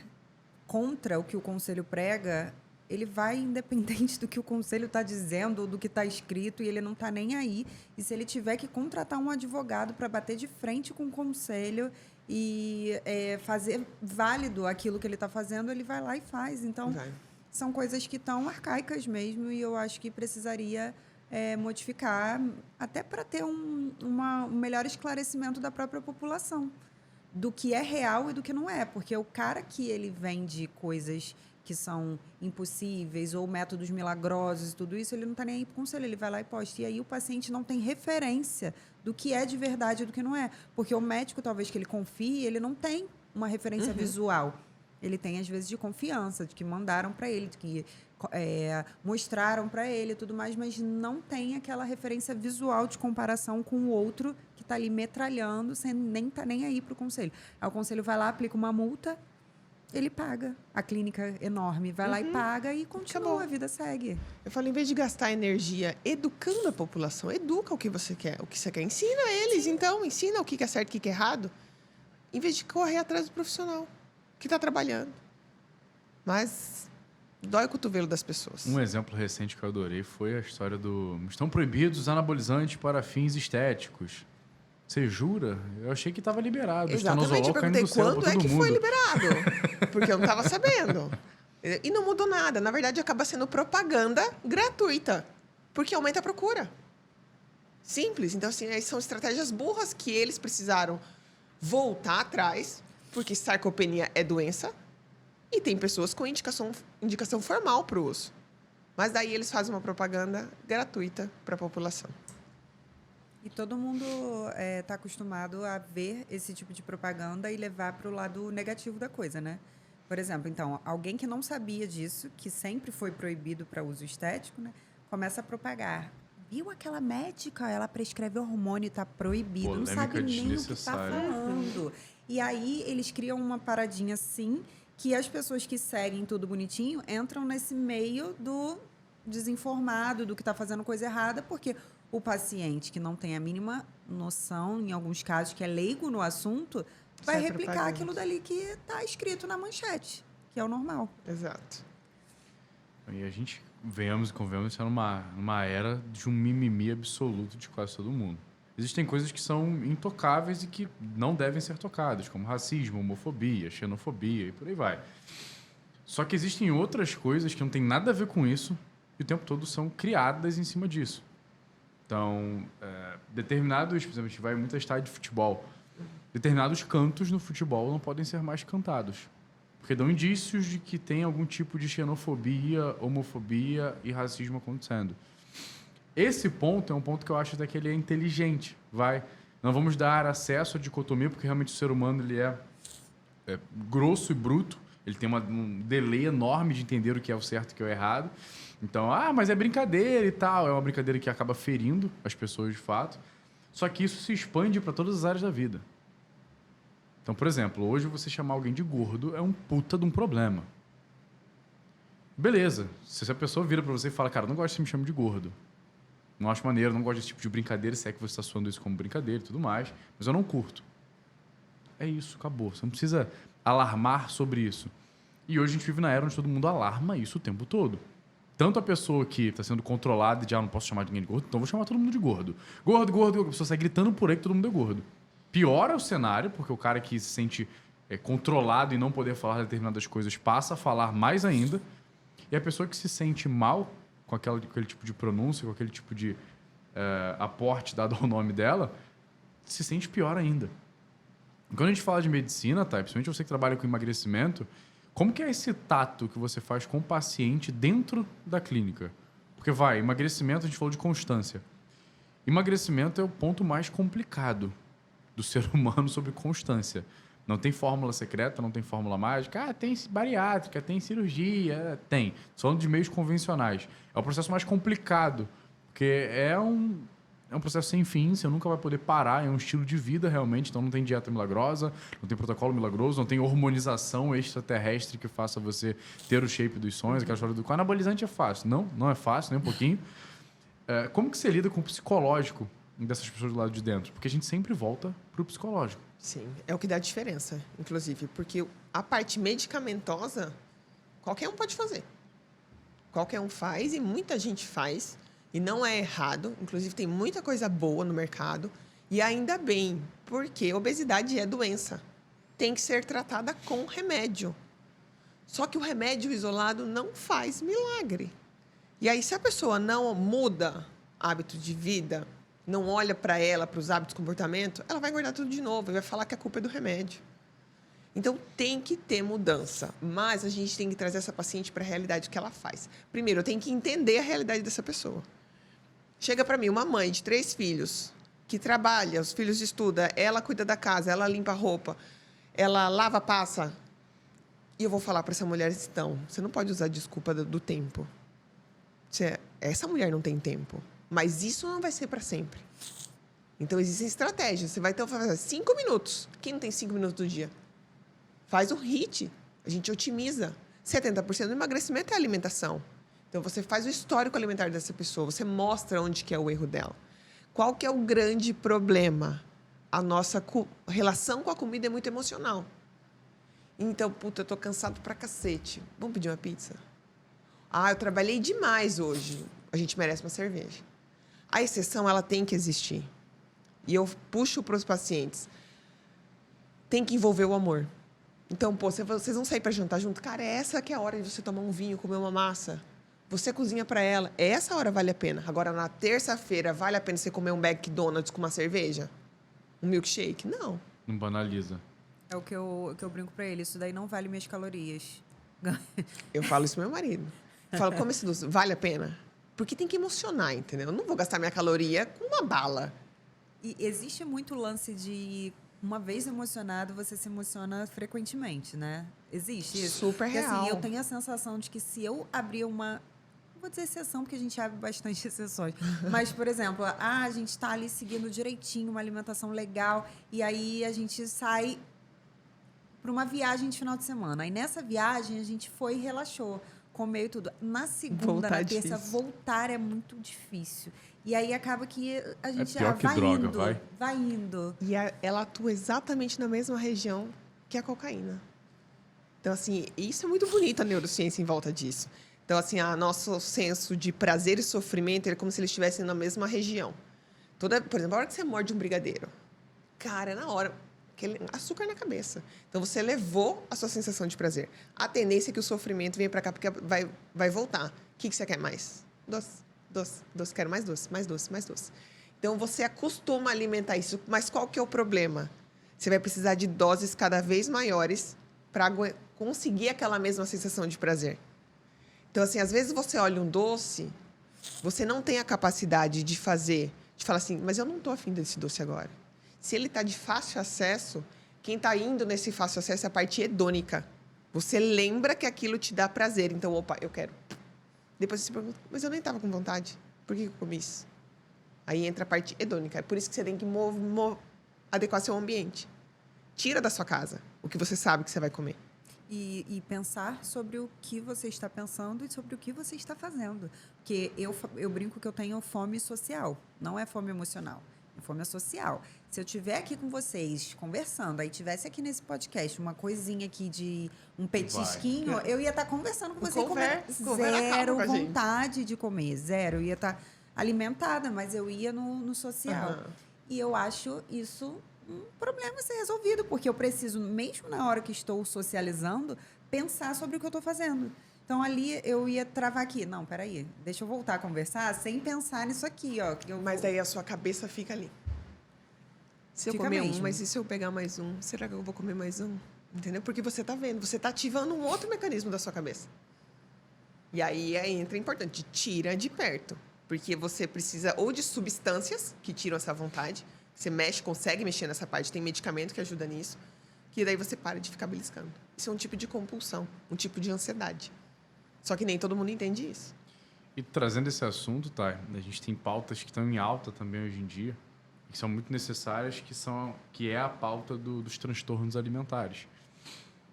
B: contra o que o conselho prega, ele vai independente do que o conselho está dizendo ou do que está escrito, e ele não está nem aí. E se ele tiver que contratar um advogado para bater de frente com o conselho e fazer válido aquilo que ele está fazendo, ele vai lá e faz. Então, são coisas que estão arcaicas mesmo, e eu acho que precisaria modificar até para ter um melhor esclarecimento da própria população do que é real e do que não é. Porque o cara que ele vende coisas que são impossíveis ou métodos milagrosos e tudo isso, ele não está nem aí para o conselho, ele vai lá e posta. E aí o paciente não tem referência do que é de verdade e do que não é. Porque o médico, talvez, que ele confie, ele não tem uma referência visual. Ele tem, às vezes, de confiança, de que mandaram para ele, de que mostraram para ele e tudo mais, mas não tem aquela referência visual de comparação com o outro que está ali metralhando, sem nem tá nem aí para o conselho. Aí o conselho vai lá, aplica uma multa, ele paga. A clínica enorme vai lá e paga e continua, acabou. A vida segue.
C: Eu falo, em vez de gastar energia educando a população, educa o que você quer. O que você quer, ensina eles. Sim. Então, ensina o que é certo e o que é errado, em vez de correr atrás do profissional que está trabalhando. Mas dói o cotovelo das pessoas.
A: Um exemplo recente que eu adorei foi a história do... Estão proibidos os anabolizantes para fins estéticos. Você jura? Eu achei que estava liberado.
C: Exatamente, eu perguntei quando é que foi liberado. Porque eu não estava sabendo. E não mudou nada. Na verdade, acaba sendo propaganda gratuita. Porque aumenta a procura. Simples. Então, assim, são estratégias burras que eles precisaram voltar atrás, porque sarcopenia é doença, e tem pessoas com indicação formal para o uso. Mas daí eles fazem uma propaganda gratuita para a população.
B: E todo mundo está acostumado a ver esse tipo de propaganda e levar para o lado negativo da coisa, né? Por exemplo, então, alguém que não sabia disso, que sempre foi proibido para uso estético, né, começa a propagar. Viu aquela médica? Ela prescreve hormônio, está proibido.
A: Polêmica,
B: não sabe nem o que está falando. E aí eles criam uma paradinha assim, que as pessoas que seguem tudo bonitinho entram nesse meio do desinformado, do que está fazendo coisa errada, porque O paciente que não tem a mínima noção, em alguns casos, que é leigo no assunto, vai
C: Sai
B: replicar
C: propaganda.
B: aquilo dali que está escrito na manchete, que é o normal.
C: Exato.
A: E a gente, venhamos e convenhamos, está numa era de um mimimi absoluto de quase todo mundo. Existem coisas que são intocáveis e que não devem ser tocadas, como racismo, homofobia, xenofobia e por aí vai. Só que existem outras coisas que não têm nada a ver com isso e o tempo todo são criadas em cima disso. Então, determinados, por exemplo, a gente vai em muita estádio de futebol, determinados cantos no futebol não podem ser mais cantados, porque dão indícios de que tem algum tipo de xenofobia, homofobia e racismo acontecendo. Esse ponto é um ponto que eu acho até que ele é inteligente, Não vamos dar acesso à dicotomia, porque realmente o ser humano ele é grosso e bruto, ele tem um delay enorme de entender o que é o certo e o que é o errado. Então, mas é brincadeira e tal, é uma brincadeira que acaba ferindo as pessoas de fato, só que isso se expande para todas as áreas da vida. Então, por exemplo, hoje você chamar alguém de gordo é um puta de um problema. Beleza, se a pessoa vira para você e fala, cara, eu não gosto que você me chame de gordo, não acho maneiro, não gosto desse tipo de brincadeira, se é que você está suando isso como brincadeira e tudo mais, mas eu não curto. É isso, acabou. Você não precisa alarmar sobre isso. E hoje a gente vive na era onde todo mundo alarma isso o tempo todo. Tanto a pessoa que está sendo controlada e não posso chamar ninguém de gordo, então vou chamar todo mundo de gordo. Gordo, gordo, gordo. A pessoa sai gritando por aí que todo mundo é gordo. Piora o cenário, porque o cara que se sente controlado e não poder falar determinadas coisas passa a falar mais ainda. E a pessoa que se sente mal com aquele tipo de pronúncia, com aquele tipo de aporte dado ao nome dela, se sente pior ainda. Quando a gente fala de medicina, tá? Principalmente você que trabalha com emagrecimento, como que é esse tato que você faz com o paciente dentro da clínica? Porque emagrecimento, a gente falou de constância. Emagrecimento é o ponto mais complicado do ser humano sobre constância. Não tem fórmula secreta, não tem fórmula mágica. Tem bariátrica, tem cirurgia, tem. Falando de meios convencionais. É o processo mais complicado, porque é um processo sem fim, você nunca vai poder parar, é um estilo de vida realmente, então não tem dieta milagrosa, não tem protocolo milagroso, não tem hormonização extraterrestre que faça você ter o shape dos sonhos, aquela história do anabolizante é fácil. Não é fácil, nem um pouquinho. Como que você lida com o psicológico dessas pessoas do lado de dentro? Porque a gente sempre volta para o psicológico.
C: Sim, é o que dá diferença, inclusive, porque a parte medicamentosa, qualquer um pode fazer. Qualquer um faz e muita gente faz, e não é errado. Inclusive, tem muita coisa boa no mercado, e ainda bem, porque obesidade é doença. Tem que ser tratada com remédio. Só que o remédio isolado não faz milagre. E aí, se a pessoa não muda hábito de vida, não olha para ela, para os hábitos de comportamento, ela vai engordar tudo de novo e vai falar que a culpa é do remédio. Então, tem que ter mudança, mas a gente tem que trazer essa paciente para a realidade que ela faz. Primeiro, eu tenho que entender a realidade dessa pessoa. Chega para mim uma mãe de 3 filhos, que trabalha, os filhos estudam, ela cuida da casa, ela limpa a roupa, ela lava, passa. E eu vou falar para essa mulher, então, você não pode usar a desculpa do tempo. Essa mulher não tem tempo. Mas isso não vai ser para sempre. Então, existem estratégias. Você vai ter 5 minutos. Quem não tem 5 minutos do dia? Faz um HIIT. A gente otimiza. 70% do emagrecimento é alimentação. Então, você faz o histórico alimentar dessa pessoa. Você mostra onde que é o erro dela. Qual que é o grande problema? A nossa relação com a comida é muito emocional. Então, eu tô cansado pra cacete. Vamos pedir uma pizza? Eu trabalhei demais hoje. A gente merece uma cerveja. A exceção, ela tem que existir. E eu puxo para os pacientes. Tem que envolver o amor. Então, vocês vão sair para jantar junto. Cara, essa que é a hora de você tomar um vinho, comer uma massa. Você cozinha para ela. Essa hora vale a pena. Agora, na terça-feira, vale a pena você comer um McDonald's com uma cerveja? Um milkshake? Não.
A: Não banaliza.
B: É o que eu brinco para ele. Isso daí não vale minhas calorias.
C: Eu falo isso pro meu marido. Eu falo, come esse doce. Vale a pena? Porque tem que emocionar, entendeu? Eu não vou gastar minha caloria com uma bala.
B: E existe muito lance de, uma vez emocionado, você se emociona frequentemente, né? Existe isso.
C: Super
B: Porque,
C: real.
B: assim, eu tenho a sensação de que se eu abrir uma... Não vou dizer exceção, porque a gente abre bastante exceções. Mas, por exemplo, a gente está ali seguindo direitinho, uma alimentação legal, e aí a gente sai para uma viagem de final de semana. Aí, nessa viagem, a gente foi e relaxou. comeu e tudo. Na segunda,
C: Voltar
B: na
C: é
B: terça,
C: difícil.
B: voltar é muito difícil. E aí acaba que a gente
A: pior que
B: vai
A: droga,
B: indo, vai indo.
C: E ela atua exatamente na mesma região que a cocaína. Então, assim, isso é muito bonito, a neurociência em volta disso. Então, assim, nosso senso de prazer e sofrimento é como se eles estivessem na mesma região. Por exemplo, a hora que você morde um brigadeiro, cara, é na hora, aquele açúcar na cabeça. Então, você levou a sua sensação de prazer. A tendência é que o sofrimento venha para cá, porque vai voltar. O que você quer mais? Doce, doce, doce. Quero mais doce, mais doce, mais doce. Então, você acostuma a alimentar isso. Mas qual que é o problema? Você vai precisar de doses cada vez maiores para conseguir aquela mesma sensação de prazer. Então, assim, às vezes você olha um doce, você não tem a capacidade de falar assim, mas eu não estou afim desse doce agora. Se ele está de fácil acesso, quem está indo nesse fácil acesso é a parte hedônica. Você lembra que aquilo te dá prazer. Então, opa, eu quero. Depois você se pergunta, mas eu nem estava com vontade. Por que eu comi isso? Aí entra a parte hedônica. É por isso que você tem que adequar seu ambiente. Tira da sua casa o que você sabe que você vai comer.
B: E pensar sobre o que você está pensando e sobre o que você está fazendo. Porque eu brinco que eu tenho fome social, não é fome emocional, é fome social. Se eu estiver aqui com vocês, conversando, aí tivesse aqui nesse podcast uma coisinha aqui de um petisquinho, eu ia estar conversando com você e comer zero vontade de comer, zero. Eu ia estar alimentada, mas eu ia no social.
C: Uhum.
B: E eu acho isso um problema a ser resolvido, porque eu preciso, mesmo na hora que estou socializando, pensar sobre o que eu estou fazendo. Então, ali, eu ia travar aqui. Não, peraí, deixa eu voltar a conversar sem pensar nisso aqui, ó.
C: Mas daí a sua cabeça fica ali. Se eu comer um, mas e se eu pegar mais um? Será que eu vou comer mais um? Entendeu? Porque você está vendo, você está ativando um outro mecanismo da sua cabeça. E aí entra importante, tira de perto. Porque você precisa ou de substâncias que tiram essa vontade. Você consegue mexer nessa parte, tem medicamento que ajuda nisso, que daí você para de ficar beliscando. Isso é um tipo de compulsão, um tipo de ansiedade. Só que nem todo mundo entende isso.
A: E trazendo esse assunto, tá? A gente tem pautas que estão em alta também hoje em dia, que são muito necessárias, que é a pauta dos transtornos alimentares.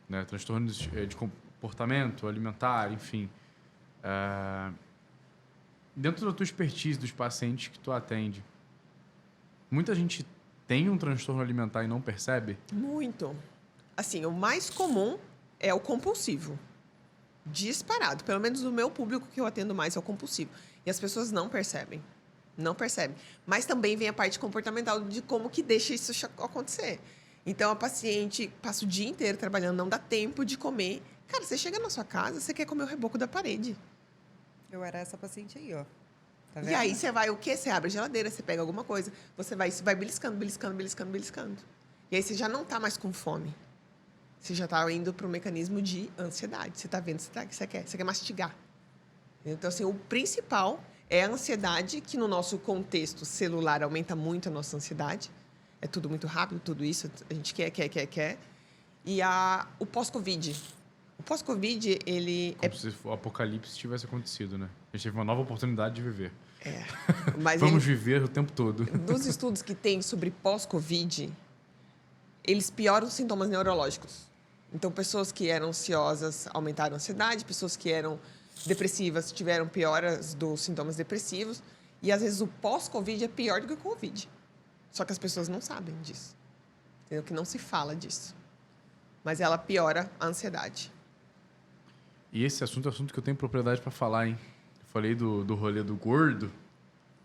A: Né? Transtornos de comportamento alimentar, enfim. Dentro da tua expertise dos pacientes que tu atende, muita gente tem um transtorno alimentar e não percebe?
C: Muito. Assim, o mais comum é o compulsivo. Disparado. Pelo menos o meu público que eu atendo mais é o compulsivo. E as pessoas não percebem. Não percebem. Mas também vem a parte comportamental de como que deixa isso acontecer. Então, a paciente passa o dia inteiro trabalhando, não dá tempo de comer. Cara, você chega na sua casa, você quer comer o reboco da parede.
B: Eu era essa paciente aí, ó. Tá
C: E aí você vai, o quê? Você abre a geladeira, você pega alguma coisa, você vai beliscando, beliscando, beliscando, beliscando. E aí você já não está mais com fome. Você já está indo para um mecanismo de ansiedade. Você está vendo, você quer mastigar. Então, assim, o principal é a ansiedade, que no nosso contexto celular aumenta muito a nossa ansiedade. É tudo muito rápido, tudo isso, a gente quer. E o pós-Covid. O pós-Covid, ele...
A: Como se o apocalipse tivesse acontecido, né? A gente teve uma nova oportunidade de viver.
C: Mas
A: Vamos viver o tempo todo.
C: Dos estudos que tem sobre pós-Covid, eles pioram os sintomas neurológicos. Então, pessoas que eram ansiosas aumentaram a ansiedade, pessoas que eram depressivas tiveram pioras dos sintomas depressivos. E, às vezes, o pós-Covid é pior do que o Covid. Só que as pessoas não sabem disso. Entendeu? Que não se fala disso. Mas ela piora a ansiedade.
A: E esse assunto é um assunto que eu tenho propriedade para falar, hein? Eu falei do rolê do gordo.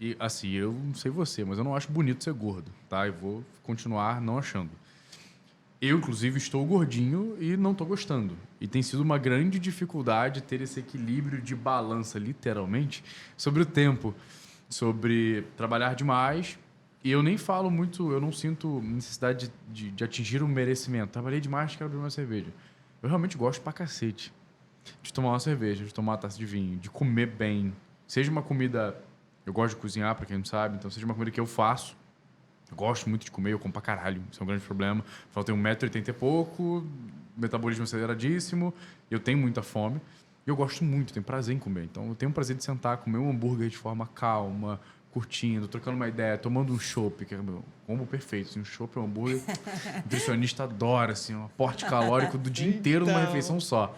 A: E, assim, eu não sei você, mas eu não acho bonito ser gordo, tá? Eu vou continuar não achando. Eu, inclusive, estou gordinho e não estou gostando. E tem sido uma grande dificuldade ter esse equilíbrio de balança, literalmente, sobre o tempo. Sobre trabalhar demais. E eu nem falo muito, eu não sinto necessidade de atingir um merecimento. Trabalhei demais, quero beber uma cerveja. Eu realmente gosto pra cacete de tomar uma cerveja, de tomar uma taça de vinho, de comer bem. Seja uma comida... Eu gosto de cozinhar, pra quem não sabe. Então, seja uma comida que eu faço. Eu gosto muito de comer, eu como pra caralho. Isso é um grande problema. Eu tenho 1,80 m e pouco, metabolismo aceleradíssimo, eu tenho muita fome. E eu gosto muito, tenho prazer em comer. Então, eu tenho o prazer de sentar, comer um hambúrguer de forma calma, curtindo, trocando uma ideia, tomando um chopp, que é um combo perfeito. Assim, um chopp é um hambúrguer, o nutricionista adora, assim, um aporte calórico do dia inteiro numa refeição só.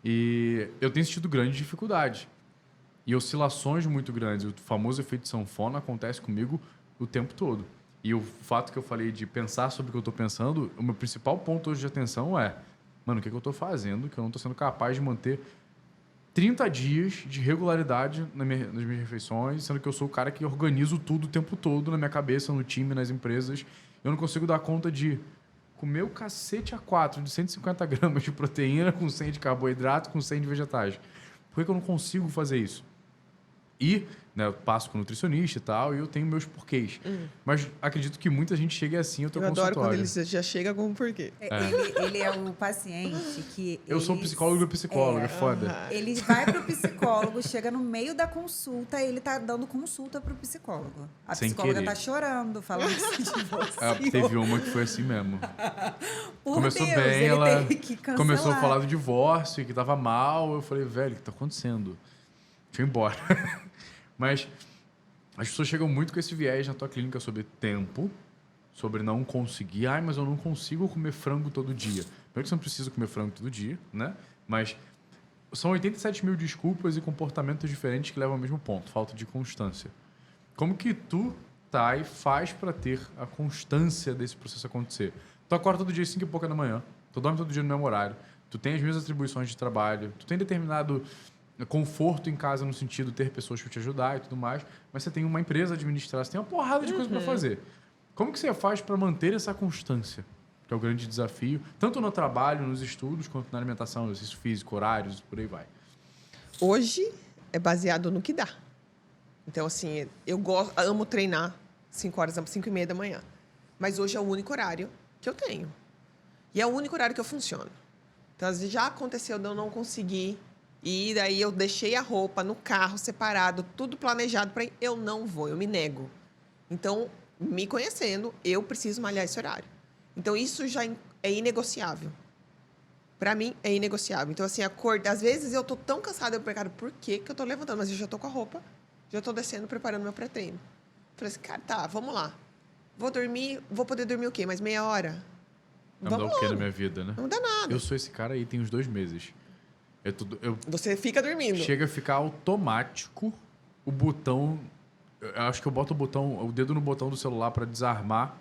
A: E eu tenho sentido grande dificuldade. E oscilações muito grandes. O famoso efeito sanfona acontece comigo o tempo todo. E o fato que eu falei de pensar sobre o que eu estou pensando, o meu principal ponto hoje de atenção é, mano, o que eu estou fazendo que eu não estou sendo capaz de manter 30 dias de regularidade nas minhas refeições, sendo que eu sou o cara que organizo tudo o tempo todo na minha cabeça, no time, nas empresas. Eu não consigo dar conta de comer o cacete A4 de 150 gramas de proteína com 100 de carboidrato, com 100 de vegetais. Por que eu não consigo fazer isso? E, né, eu passo com nutricionista e tal, e eu tenho meus porquês. Mas acredito que muita gente chegue assim ao teu consultório.
C: Eu adoro quando ele já chega com um porquê.
B: Ele é o paciente que...
A: Eu sou psicólogo e psicólogo, é foda.
B: Ele vai pro psicólogo, chega no meio da consulta, ele tá dando consulta pro psicólogo. A
A: Sem
B: psicóloga
A: querer.
B: tá chorando, falando que se divorciou.
A: Teve uma que foi assim mesmo.
B: Por
A: Começou
B: Deus,
A: bem,
B: ele
A: ela
B: teve que cancelar.
A: começou a falar do divórcio, que tava mal. Eu falei, velho, o que tá acontecendo? Deixa eu ir embora. Mas as pessoas chegam muito com esse viés na tua clínica sobre tempo, sobre não conseguir. Ai, mas eu não consigo comer frango todo dia. Primeiro que você não precisa comer frango todo dia, né? Mas são 87 mil desculpas e comportamentos diferentes que levam ao mesmo ponto, falta de constância. Como que tu, Thay, faz para ter a constância desse processo acontecer? Tu acorda todo dia às 5 e pouca da manhã, tu dorme todo dia no mesmo horário, tu tem as mesmas atribuições de trabalho, tu tem determinado conforto em casa no sentido de ter pessoas para te ajudar e tudo mais, mas você tem uma empresa a administrar, você tem uma porrada de coisa para fazer. Como que você faz para manter essa constância? Que é o grande desafio, tanto no trabalho, nos estudos, quanto na alimentação, exercício físico, horários, por aí vai.
C: Hoje é baseado no que dá. Então, assim, amo treinar 5h30 da manhã. Mas hoje é o único horário que eu tenho. E é o único horário que eu funciono. Então, às vezes já aconteceu de eu não conseguir. E daí eu deixei a roupa no carro separado, tudo planejado para ir. Eu não vou, eu me nego. Então, me conhecendo, eu preciso malhar esse horário. Então, isso já é inegociável. Para mim, é inegociável. Então, assim, às vezes eu tô tão cansada, eu pergunto, por que que eu tô levantando? Mas eu já tô com a roupa, já tô descendo, preparando meu pré-treino. Falei assim, cara, tá, vamos lá. Vou poder dormir o quê? Mais meia hora?
A: Não dá o quê na minha vida, né?
C: Não dá nada.
A: Eu sou esse cara aí tem uns 2 meses.
C: Você fica dormindo.
A: Chega a ficar automático o botão. Eu acho que eu boto o dedo no botão do celular para desarmar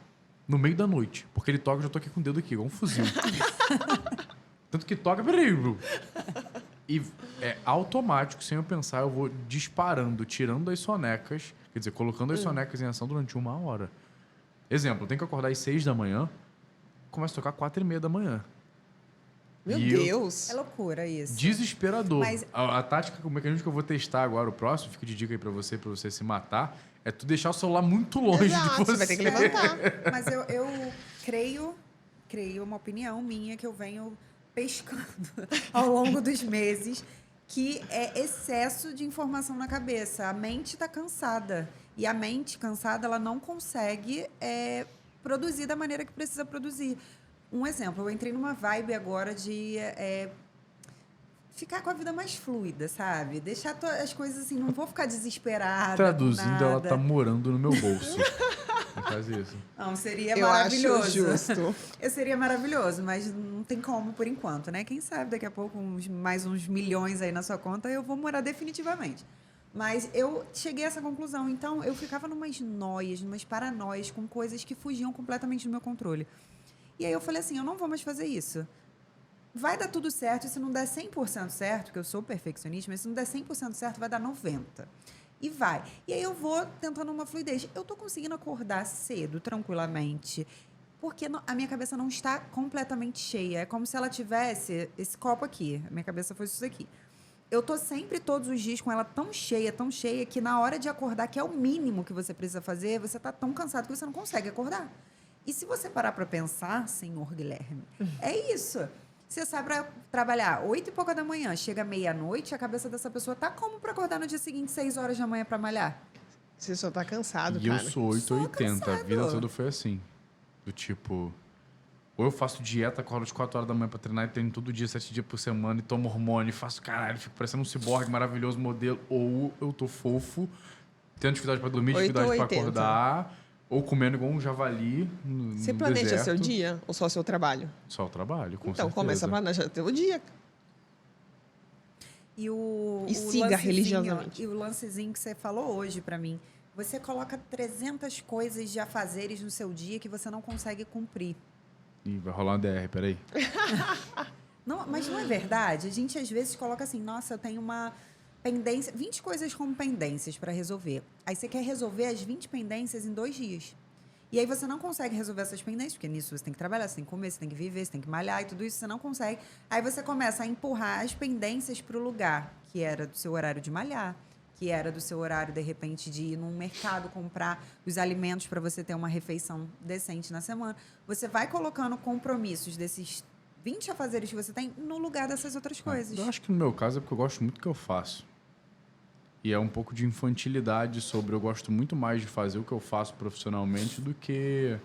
A: no meio da noite. Porque ele toca, eu já tô aqui com o dedo aqui, igual um fuzil. Tanto que toca, peraí. E é automático, sem eu pensar, eu vou disparando, tirando as sonecas, quer dizer, colocando as sonecas em ação durante 1 hora. Exemplo, eu tenho que acordar às 6 da manhã, começa a tocar 4h30 da manhã.
C: Meu
A: E
C: Deus.
B: É loucura isso.
A: Desesperador.
B: Mas-
A: A tática, o mecanismo que eu vou testar agora, o próximo, fica de dica aí pra você se matar, é tu deixar o celular muito longe
C: Exato,
A: de você.
C: você vai ter que levantar.
B: Mas eu creio uma opinião minha que eu venho pescando ao longo dos meses, que é excesso de informação na cabeça. A mente está cansada. E a mente cansada, ela não consegue produzir da maneira que precisa produzir. Um exemplo, eu entrei numa vibe agora de ficar com a vida mais fluida, sabe? Deixar as coisas assim, não vou ficar desesperada.
A: Traduzindo,
B: com nada.
A: ela tá morando no meu bolso. Não faz isso.
B: Não, seria
C: Eu
B: maravilhoso.
C: acho justo.
B: Seria maravilhoso, mas não tem como por enquanto, né? Quem sabe daqui a pouco mais uns milhões aí na sua conta eu vou morar definitivamente. Mas eu cheguei a essa conclusão. Então, eu ficava numas noias, numas paranoias com coisas que fugiam completamente do meu controle. E aí eu falei assim, eu não vou mais fazer isso. Vai dar tudo certo, e se não der 100% certo, porque eu sou perfeccionista, mas se não der 100% certo, vai dar 90%. E vai. E aí eu vou tentando uma fluidez. Eu tô conseguindo acordar cedo, tranquilamente, porque a minha cabeça não está completamente cheia. É como se ela tivesse esse copo aqui. A minha cabeça fosse isso aqui. Eu tô sempre, todos os dias, com ela tão cheia, que na hora de acordar, que é o mínimo que você precisa fazer, você tá tão cansado que você não consegue acordar. E se você parar para pensar, senhor Guilherme, é isso. Você sai para trabalhar 8 e pouca da manhã, chega meia-noite, a cabeça dessa pessoa tá como para acordar no dia seguinte, 6 horas da manhã para malhar?
C: Você só tá cansado,
A: E
C: cara.
A: eu sou 880. A vida toda foi assim. Do tipo... Ou eu faço dieta, acordo às 4 horas da manhã pra treinar e treino todo dia, 7 dias por semana, e tomo hormônio, e faço caralho, fico parecendo um ciborgue maravilhoso, modelo. Ou eu tô fofo, tendo dificuldade pra dormir, dificuldade pra
C: 880.
A: acordar, ou comendo igual um javali no
C: Você planeja
A: deserto.
C: seu dia ou só seu trabalho?
A: Só o trabalho, com
C: Então,
A: certeza.
C: começa a planejar teu dia. E siga religiosamente.
B: E o lancezinho que você falou hoje pra mim. Você coloca 300 coisas de afazeres no seu dia que você não consegue cumprir.
A: Ih, vai rolar uma DR, peraí.
B: Não, mas não é verdade? A gente às vezes coloca assim, nossa, eu tenho uma pendência, 20 coisas como pendências para resolver. Aí você quer resolver as 20 pendências em 2 dias. E aí você não consegue resolver essas pendências, porque nisso você tem que trabalhar, você tem que comer, você tem que viver, você tem que malhar e tudo isso você não consegue. Aí você começa a empurrar as pendências para o lugar que era do seu horário de malhar, que era do seu horário, de repente, de ir num mercado comprar os alimentos para você ter uma refeição decente na semana. Você vai colocando compromissos desses 20 afazeres que você tem no lugar dessas outras coisas.
A: Eu acho que no meu caso é porque eu gosto muito do que eu faço. E é um pouco de infantilidade sobre eu gosto muito mais de fazer o que eu faço profissionalmente do que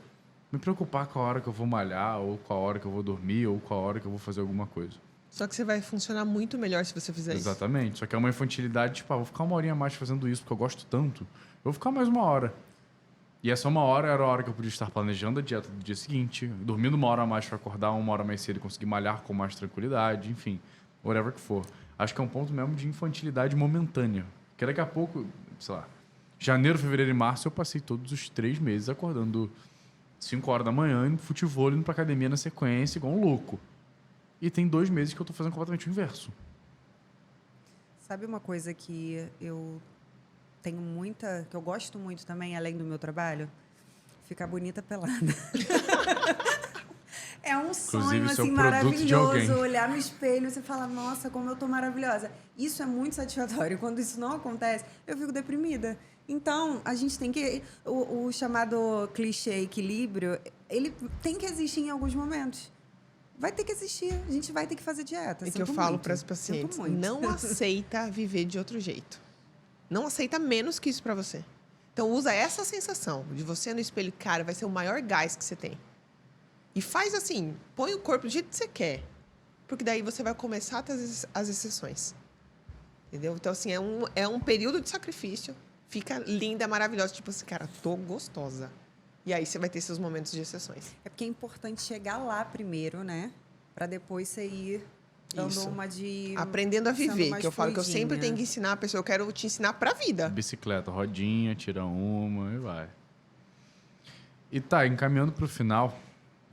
A: me preocupar com a hora que eu vou malhar, ou com a hora que eu vou dormir, ou com a hora que eu vou fazer alguma coisa.
C: Só que você vai funcionar muito melhor se você fizer isso.
A: Exatamente. Só que é uma infantilidade, tipo, vou ficar uma horinha a mais fazendo isso porque eu gosto tanto. Eu vou ficar mais uma hora. E essa uma hora era a hora que eu podia estar planejando a dieta do dia seguinte, dormindo uma hora a mais para acordar uma hora mais cedo e conseguir malhar com mais tranquilidade, enfim, whatever que for. Acho que é um ponto mesmo de infantilidade momentânea. Porque daqui a pouco, sei lá, janeiro, fevereiro e março eu passei todos os 3 meses acordando 5 horas da manhã, indo pro futebol, indo pra academia na sequência, igual um louco. E tem 2 meses que eu tô fazendo completamente o inverso.
B: Sabe uma coisa que eu tenho muita... que eu gosto muito também, além do meu trabalho? Ficar bonita pelada. É um sonho,
A: isso é
B: assim,
A: o produto de alguém.
B: maravilhoso. Olhar no espelho e você fala, nossa, como eu tô maravilhosa. Isso é muito satisfatório. Quando isso não acontece, eu fico deprimida. Então, a gente tem que... O chamado clichê equilíbrio, ele tem que existir em alguns momentos. Vai ter que existir. A gente vai ter que fazer dieta.
C: É que eu falo para as pacientes, não aceita viver de outro jeito. Não aceita menos que isso para você. Então, usa essa sensação de você no espelho, cara, vai ser o maior gás que você tem. E faz assim, põe o corpo do jeito que você quer. Porque daí você vai começar a ter as exceções. Entendeu? Então, assim, é um período de sacrifício. Fica linda, maravilhosa. Tipo assim, cara, tô gostosa. E aí você vai ter seus momentos de exceções.
B: É porque é importante chegar lá primeiro, né? Para depois você ir dando
C: Isso.
B: uma de...
C: Aprendendo a viver, que eu falo que eu
B: fluidinha.
C: sempre tenho que ensinar a pessoa. Eu quero te ensinar pra vida.
A: Bicicleta, rodinha, tira uma e vai. E tá, encaminhando pro final,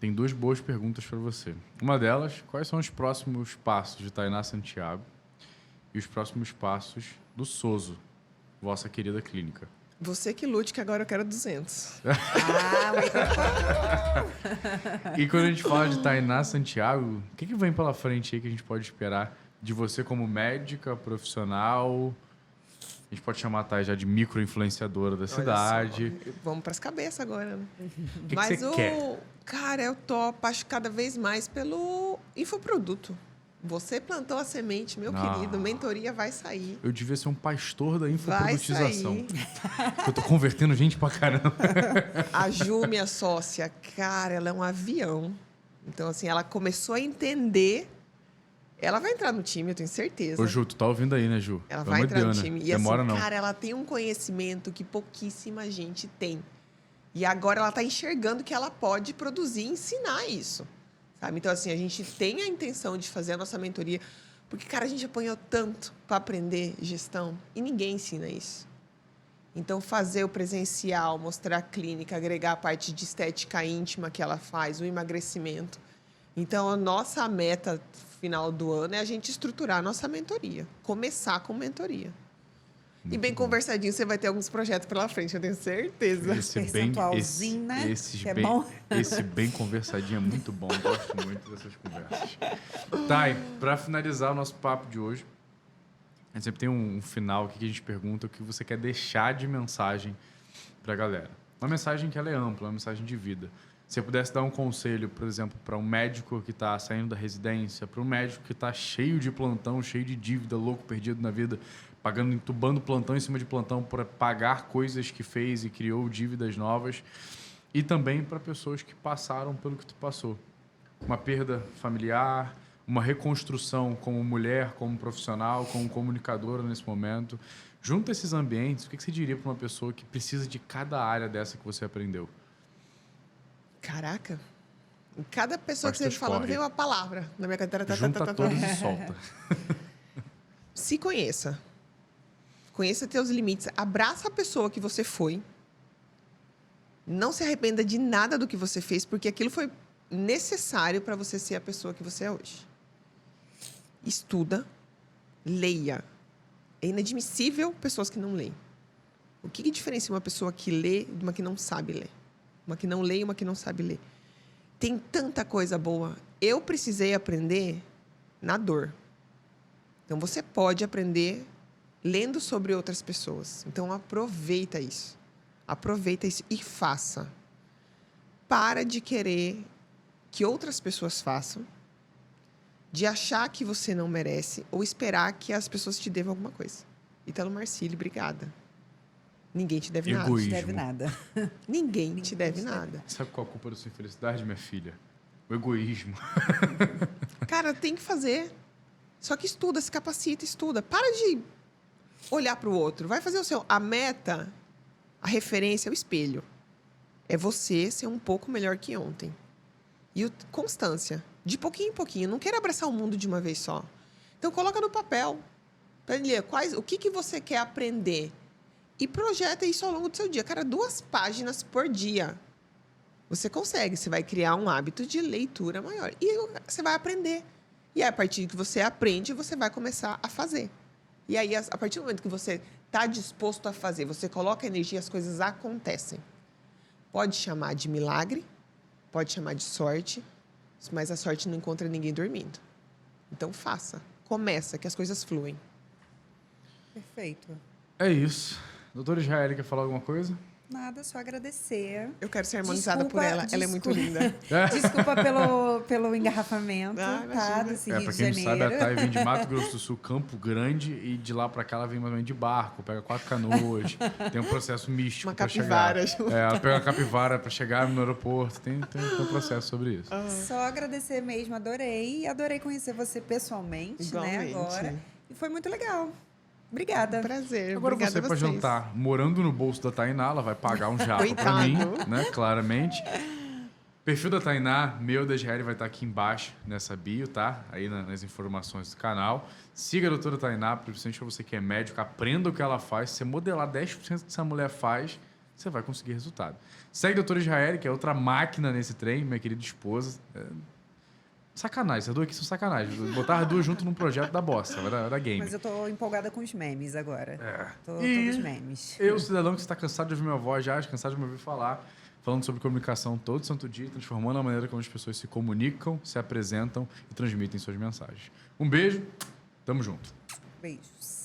A: tem 2 boas perguntas para você. Uma delas, quais são os próximos passos de Tainá Santiago e os próximos passos do Soso, vossa querida clínica?
C: Você que lute, que agora eu quero 200.
A: E quando a gente fala de Tainá Santiago, o que vem pela frente aí que a gente pode esperar de você como médica, profissional? A gente pode chamar a Thay já de micro-influenciadora da cidade.
C: Vamos para as cabeças agora, né?
A: O que
C: Mas
A: você quer?
C: Cara, eu tô apaixonada cada vez mais pelo infoproduto. Você plantou a semente, meu querido. Mentoria vai sair.
A: Eu devia ser um pastor da
C: Vai
A: infoprodutização.
C: sair.
A: Eu tô convertendo gente pra caramba.
C: A Ju, minha sócia, cara, ela é um avião. Então, assim, ela começou a entender. Ela vai entrar no time, eu tenho certeza.
A: Ô, Ju, tu tá ouvindo aí, né, Ju?
C: Ela
A: Pelo
C: vai
A: amor de
C: entrar no
A: Deus, né?
C: time. E
A: Demora
C: assim,
A: não.
C: cara, ela tem um conhecimento que pouquíssima gente tem. E agora ela está enxergando que ela pode produzir e ensinar isso. Sabe? Então, assim, a gente tem a intenção de fazer a nossa mentoria, porque, cara, a gente apanhou tanto para aprender gestão e ninguém ensina isso. Então, fazer o presencial, mostrar a clínica, agregar a parte de estética íntima que ela faz, o emagrecimento. Então, a nossa meta final do ano é a gente estruturar a nossa mentoria. Começar com mentoria. E bem conversadinho, você vai ter alguns projetos pela frente, eu tenho certeza.
B: Percentualzinho, né? Que é bom.
A: Esse bem conversadinho é muito bom. Gosto muito dessas conversas. Thay, para finalizar o nosso papo de hoje, a gente sempre tem um final aqui que a gente pergunta o que você quer deixar de mensagem para a galera. Uma mensagem que ela é ampla, uma mensagem de vida. Se você pudesse dar um conselho, por exemplo, para um médico que está saindo da residência, para um médico que está cheio de plantão, cheio de dívida, louco, perdido na vida, entubando plantão em cima de plantão para pagar coisas que fez e criou dívidas novas, e também para pessoas que passaram pelo que tu passou. Uma perda familiar, uma reconstrução como mulher, como profissional, como comunicadora nesse momento. Junto a esses ambientes, o que você diria para uma pessoa que precisa de cada área dessa que você aprendeu?
C: Caraca. Em cada pessoa
A: Faz
C: que você
A: teus
C: falando,
A: corre.
C: veio uma palavra na minha carteira.
A: Junta todos e solta.
C: Se conheça. Conheça teus limites. Abraça a pessoa que você foi. Não se arrependa de nada do que você fez, porque aquilo foi necessário para você ser a pessoa que você é hoje. Estuda, leia. É inadmissível pessoas que não leem. O que diferencia uma pessoa que lê de uma que não sabe ler? Uma que não lê e uma que não sabe ler. Tem tanta coisa boa. Eu precisei aprender na dor. Então, você pode aprender lendo sobre outras pessoas. Então, aproveita isso. Aproveita isso e faça. Para de querer que outras pessoas façam, de achar que você não merece ou esperar que as pessoas te devam alguma coisa. Italo Marcílio, obrigada. Ninguém te deve nada.
A: Egoísmo.
B: Não deve nada.
C: Ninguém te deve nada.
A: Sabe qual a culpa da sua infelicidade, minha filha? O egoísmo.
C: Cara, tem que fazer. Só que estuda, se capacita, estuda. Para de olhar para o outro. Vai fazer o seu. A meta, a referência, é o espelho. É você ser um pouco melhor que ontem. E constância. De pouquinho em pouquinho. Não queira abraçar o mundo de uma vez só. Então, coloca no papel. Para ler o que você quer aprender. E projeta isso ao longo do seu dia. Cara, 2 páginas por dia. Você consegue. Você vai criar um hábito de leitura maior. E você vai aprender. E aí, a partir que você aprende, você vai começar a fazer. E aí, a partir do momento que você está disposto a fazer, você coloca energia, as coisas acontecem. Pode chamar de milagre, pode chamar de sorte, mas a sorte não encontra ninguém dormindo. Então, faça. Começa, que as coisas fluem.
B: Perfeito.
A: É isso. Doutora Israeli, quer falar alguma coisa?
B: Nada, só agradecer.
C: Eu quero ser harmonizada
B: Desculpa,
C: por ela. Ela é muito linda.
B: Desculpa pelo engarrafamento,
C: Ah,
B: tá?
C: imagina.
B: Desse
A: Pra
B: Rio de
A: quem não sabe, a
B: Janeiro.
A: Thay vem de Mato Grosso do Sul, Campo Grande, e de lá pra cá ela vem mais ou menos de barco, pega 4 canoas, tem um processo místico
C: Uma
A: pra
C: capivara.
A: chegar. Ela pega a capivara pra chegar no aeroporto, tem um processo sobre isso.
B: Só agradecer mesmo, adorei. Adorei conhecer você pessoalmente, né,
C: Igualmente.
B: agora. E foi muito legal. Obrigada.
C: Prazer.
A: Agora
C: Obrigada
A: você,
C: a
A: pra
C: vocês.
A: jantar, morando no bolso da Tainá, ela vai pagar um jato pra
C: Coitado.
A: mim, né? Claramente. Perfil da Tainá, meu da Israel vai estar aqui embaixo nessa bio, tá? Aí nas informações do canal. Siga a doutora Tainá, principalmente pra você que é médico, aprenda o que ela faz. Se você modelar 10% do que essa mulher faz, você vai conseguir resultado. Segue a doutora Israel, que é outra máquina nesse trem, minha querida esposa. Sacanagem, essas duas aqui são sacanagem. Botar as duas junto num projeto da bosta, da game.
B: Mas eu tô empolgada com os memes agora. Tô
A: E
B: todos memes.
A: Eu, cidadão que está cansado de ouvir minha voz já, cansado de me ouvir falar, falando sobre comunicação todo santo dia, transformando a maneira como as pessoas se comunicam, se apresentam e transmitem suas mensagens. Um beijo, tamo junto.
B: Beijos.